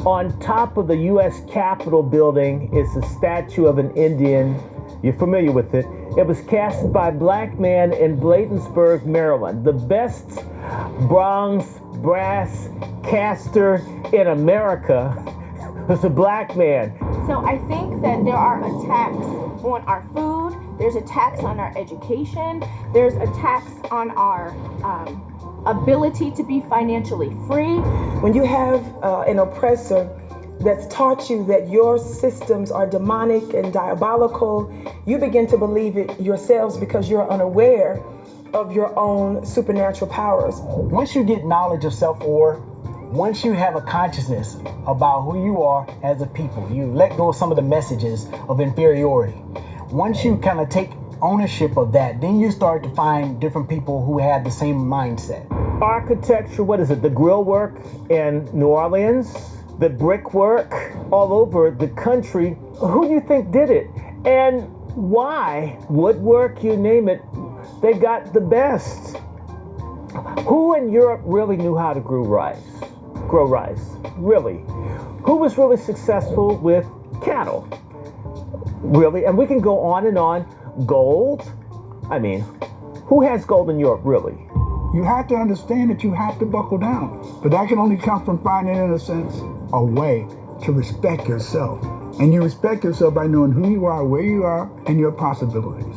On top of the U.S. Capitol building is a statue of an Indian. You're familiar with it. It was cast by a Black man in Bladensburg, Maryland. The best bronze brass caster in America was a Black man. So I think that there are attacks on our food, there's attacks on our education, there's attacks on our ability to be financially free. When you have an oppressor that's taught you that your systems are demonic and diabolical, you begin to believe it yourselves because you're unaware of your own supernatural powers. Once you get knowledge of self-worth, once you have a consciousness about who you are as a people, you let go of some of the messages of inferiority. Once you kind of take ownership of that, then you start to find different people who have the same mindset. Architecture, what is it? The grill work in New Orleans, the brickwork all over the country. Who do you think did it? And why? Woodwork, you name it, they got the best. Who in Europe really knew how to grow rice? Really? Who was really successful with cattle? Really? And we can go on and on. Gold? I mean, who has gold in Europe, really? You have to understand that you have to buckle down. But that can only come from finding, in a sense, a way to respect yourself. And you respect yourself by knowing who you are, where you are, and your possibilities.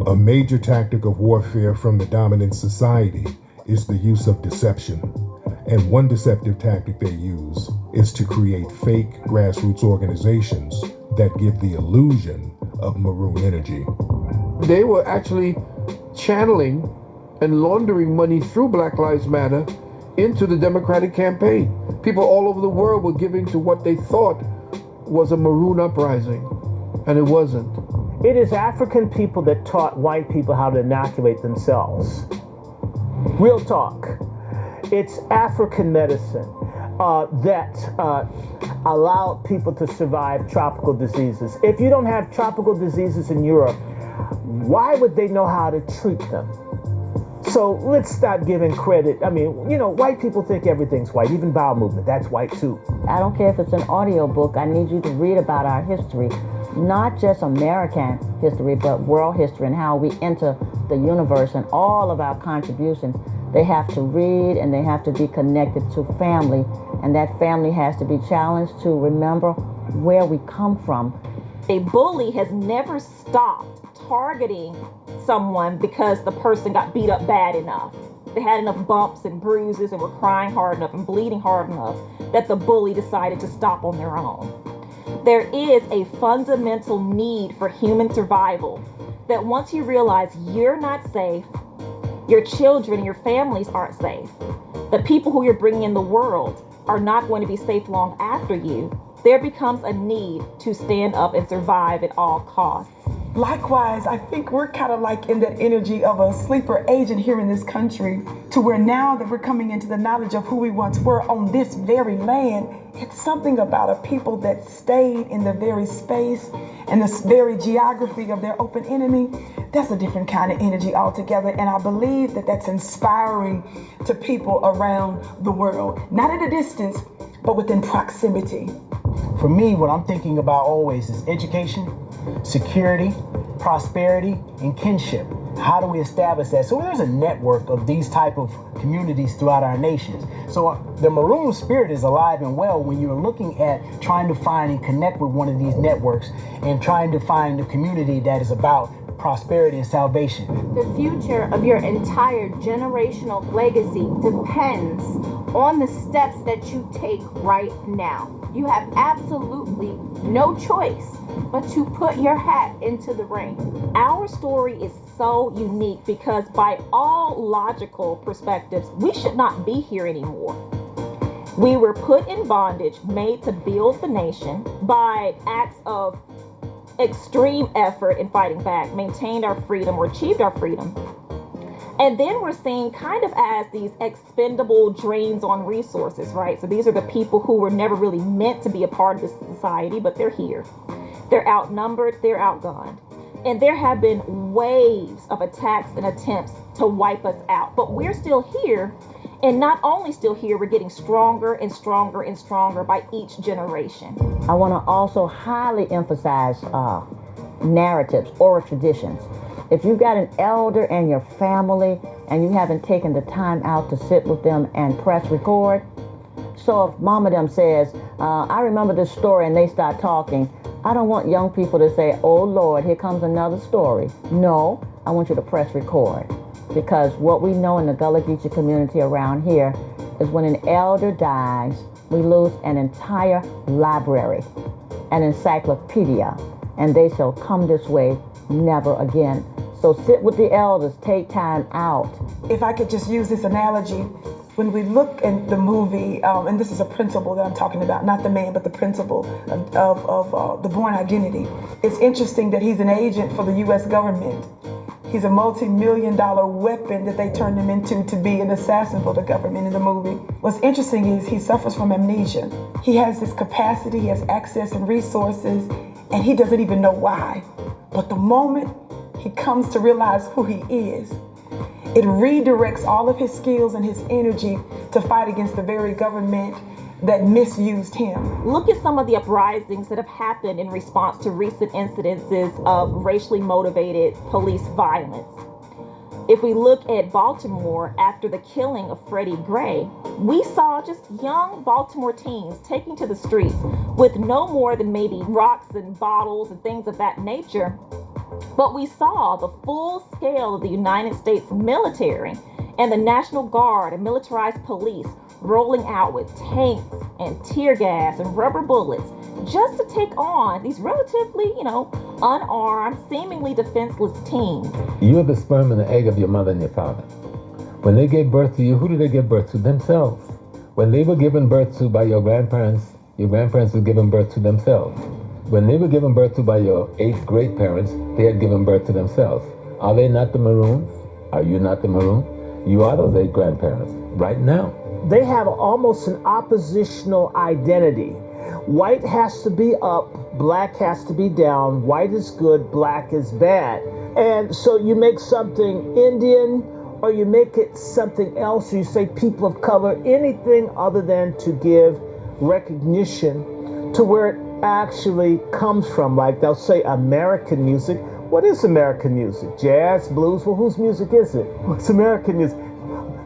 A major tactic of warfare from the dominant society is the use of deception. And one deceptive tactic they use is to create fake grassroots organizations that give the illusion of Maroon energy. They were actually channeling and laundering money through Black Lives Matter into the Democratic campaign. People all over the world were giving to what they thought was a Maroon uprising, and it wasn't. It is African people that taught white people how to inoculate themselves. Real talk. It's African medicine that allowed people to survive tropical diseases. If you don't have tropical diseases in Europe, why would they know how to treat them? So let's stop giving credit. I mean, you know, white people think everything's white, even bowel movement, that's white too. I don't care if it's an audio book, I need you to read about our history, not just American history, but world history and how we enter the universe and all of our contributions. They have to read and they have to be connected to family, and that family has to be challenged to remember where we come from. A bully has never stopped targeting someone because the person got beat up bad enough. They had enough bumps and bruises and were crying hard enough and bleeding hard enough that the bully decided to stop on their own. There is a fundamental need for human survival that once you realize you're not safe, your children and your families aren't safe, the people who you're bringing in the world are not going to be safe long after you, there becomes a need to stand up and survive at all costs. Likewise, I think we're kind of like in that energy of a sleeper agent here in this country, to where now that we're coming into the knowledge of who we once were on this very land, it's something about a people that stayed in the very space and the very geography of their open enemy. That's a different kind of energy altogether. And I believe that that's inspiring to people around the world, not at a distance, but within proximity. For me, what I'm thinking about always is education, security, prosperity, and kinship. How do we establish that? So there's a network of these type of communities throughout our nations. So the Maroon spirit is alive and well when you're looking at trying to find and connect with one of these networks and trying to find a community that is about prosperity and salvation. The future of your entire generational legacy depends on the steps that you take right now. You have absolutely no choice but to put your hat into the ring. Our story is so unique because by all logical perspectives, we should not be here anymore. We were put in bondage, made to build the nation by acts of extreme effort in fighting back, maintained our freedom or achieved our freedom. And then we're seen kind of as these expendable drains on resources, right? So these are the people who were never really meant to be a part of this society, but they're here. They're outnumbered, they're outgunned. And there have been waves of attacks and attempts to wipe us out. But we're still here. And not only still here, we're getting stronger and stronger and stronger by each generation. I want to also highly emphasize narratives, oral traditions. If you've got an elder in your family and you haven't taken the time out to sit with them and press record, so if mama them says, I remember this story, and they start talking, I don't want young people to say, oh Lord, here comes another story. No, I want you to press record. Because what we know in the Gullah Geechee community around here is when an elder dies, we lose an entire library, an encyclopedia, and they shall come this way never again. So sit with the elders, take time out. If I could just use this analogy, when we look at the movie, and this is a principle that I'm talking about, not the man, but the principle of the Bourne Identity. It's interesting that he's an agent for the U.S. government. He's a multi-million-dollar weapon that they turned him into to be an assassin for the government in the movie. What's interesting is he suffers from amnesia. He has this capacity, he has access and resources, and he doesn't even know why. But the moment he comes to realize who he is, it redirects all of his skills and his energy to fight against the very government that misused him. Look at some of the uprisings that have happened in response to recent incidences of racially motivated police violence. If we look at Baltimore after the killing of Freddie Gray, we saw just young Baltimore teens taking to the streets with no more than maybe rocks and bottles and things of that nature. But we saw the full scale of the United States military and the National Guard and militarized police rolling out with tanks and tear gas and rubber bullets just to take on these relatively, unarmed, seemingly defenseless teens. You're the sperm and the egg of your mother and your father. When they gave birth to you, who did they give birth to? Themselves. When they were given birth to by your grandparents were given birth to themselves. When they were given birth to by your 8th grade parents, they had given birth to themselves. Are they not the Maroons? Are you not the Maroon? You are those 8 grandparents right now. They have almost an oppositional identity. White has to be up, black has to be down, white is good, black is bad. And so you make something Indian, or you make it something else, or you say people of color, anything other than to give recognition to where it actually comes from. Like they'll say American music. What is American music? Jazz, blues? Well, whose music is it? What's American music?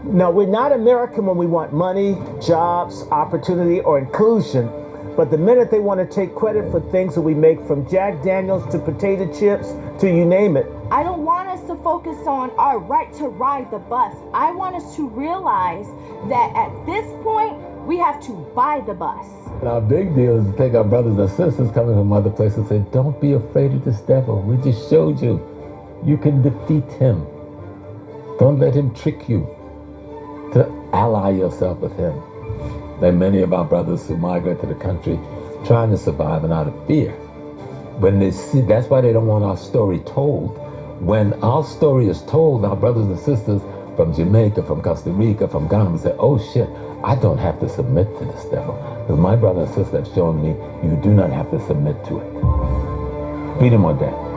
No, we're not American when we want money, jobs, opportunity, or inclusion. But the minute they want to take credit for things that we make, from Jack Daniels to potato chips to you name it. I don't want us to focus on our right to ride the bus. I want us to realize that at this point, we have to buy the bus. And our big deal is to take our brothers and sisters coming from other places and say, don't be afraid of this devil. We just showed you. You can defeat him. Don't let him trick you. To ally yourself with him. There are many of our brothers who migrate to the country trying to survive and out of fear. When they see, that's why they don't want our story told. When our story is told, our brothers and sisters from Jamaica, from Costa Rica, from Ghana say, oh shit, I don't have to submit to this devil. Because my brother and sister have shown me you do not have to submit to it. Freedom or death.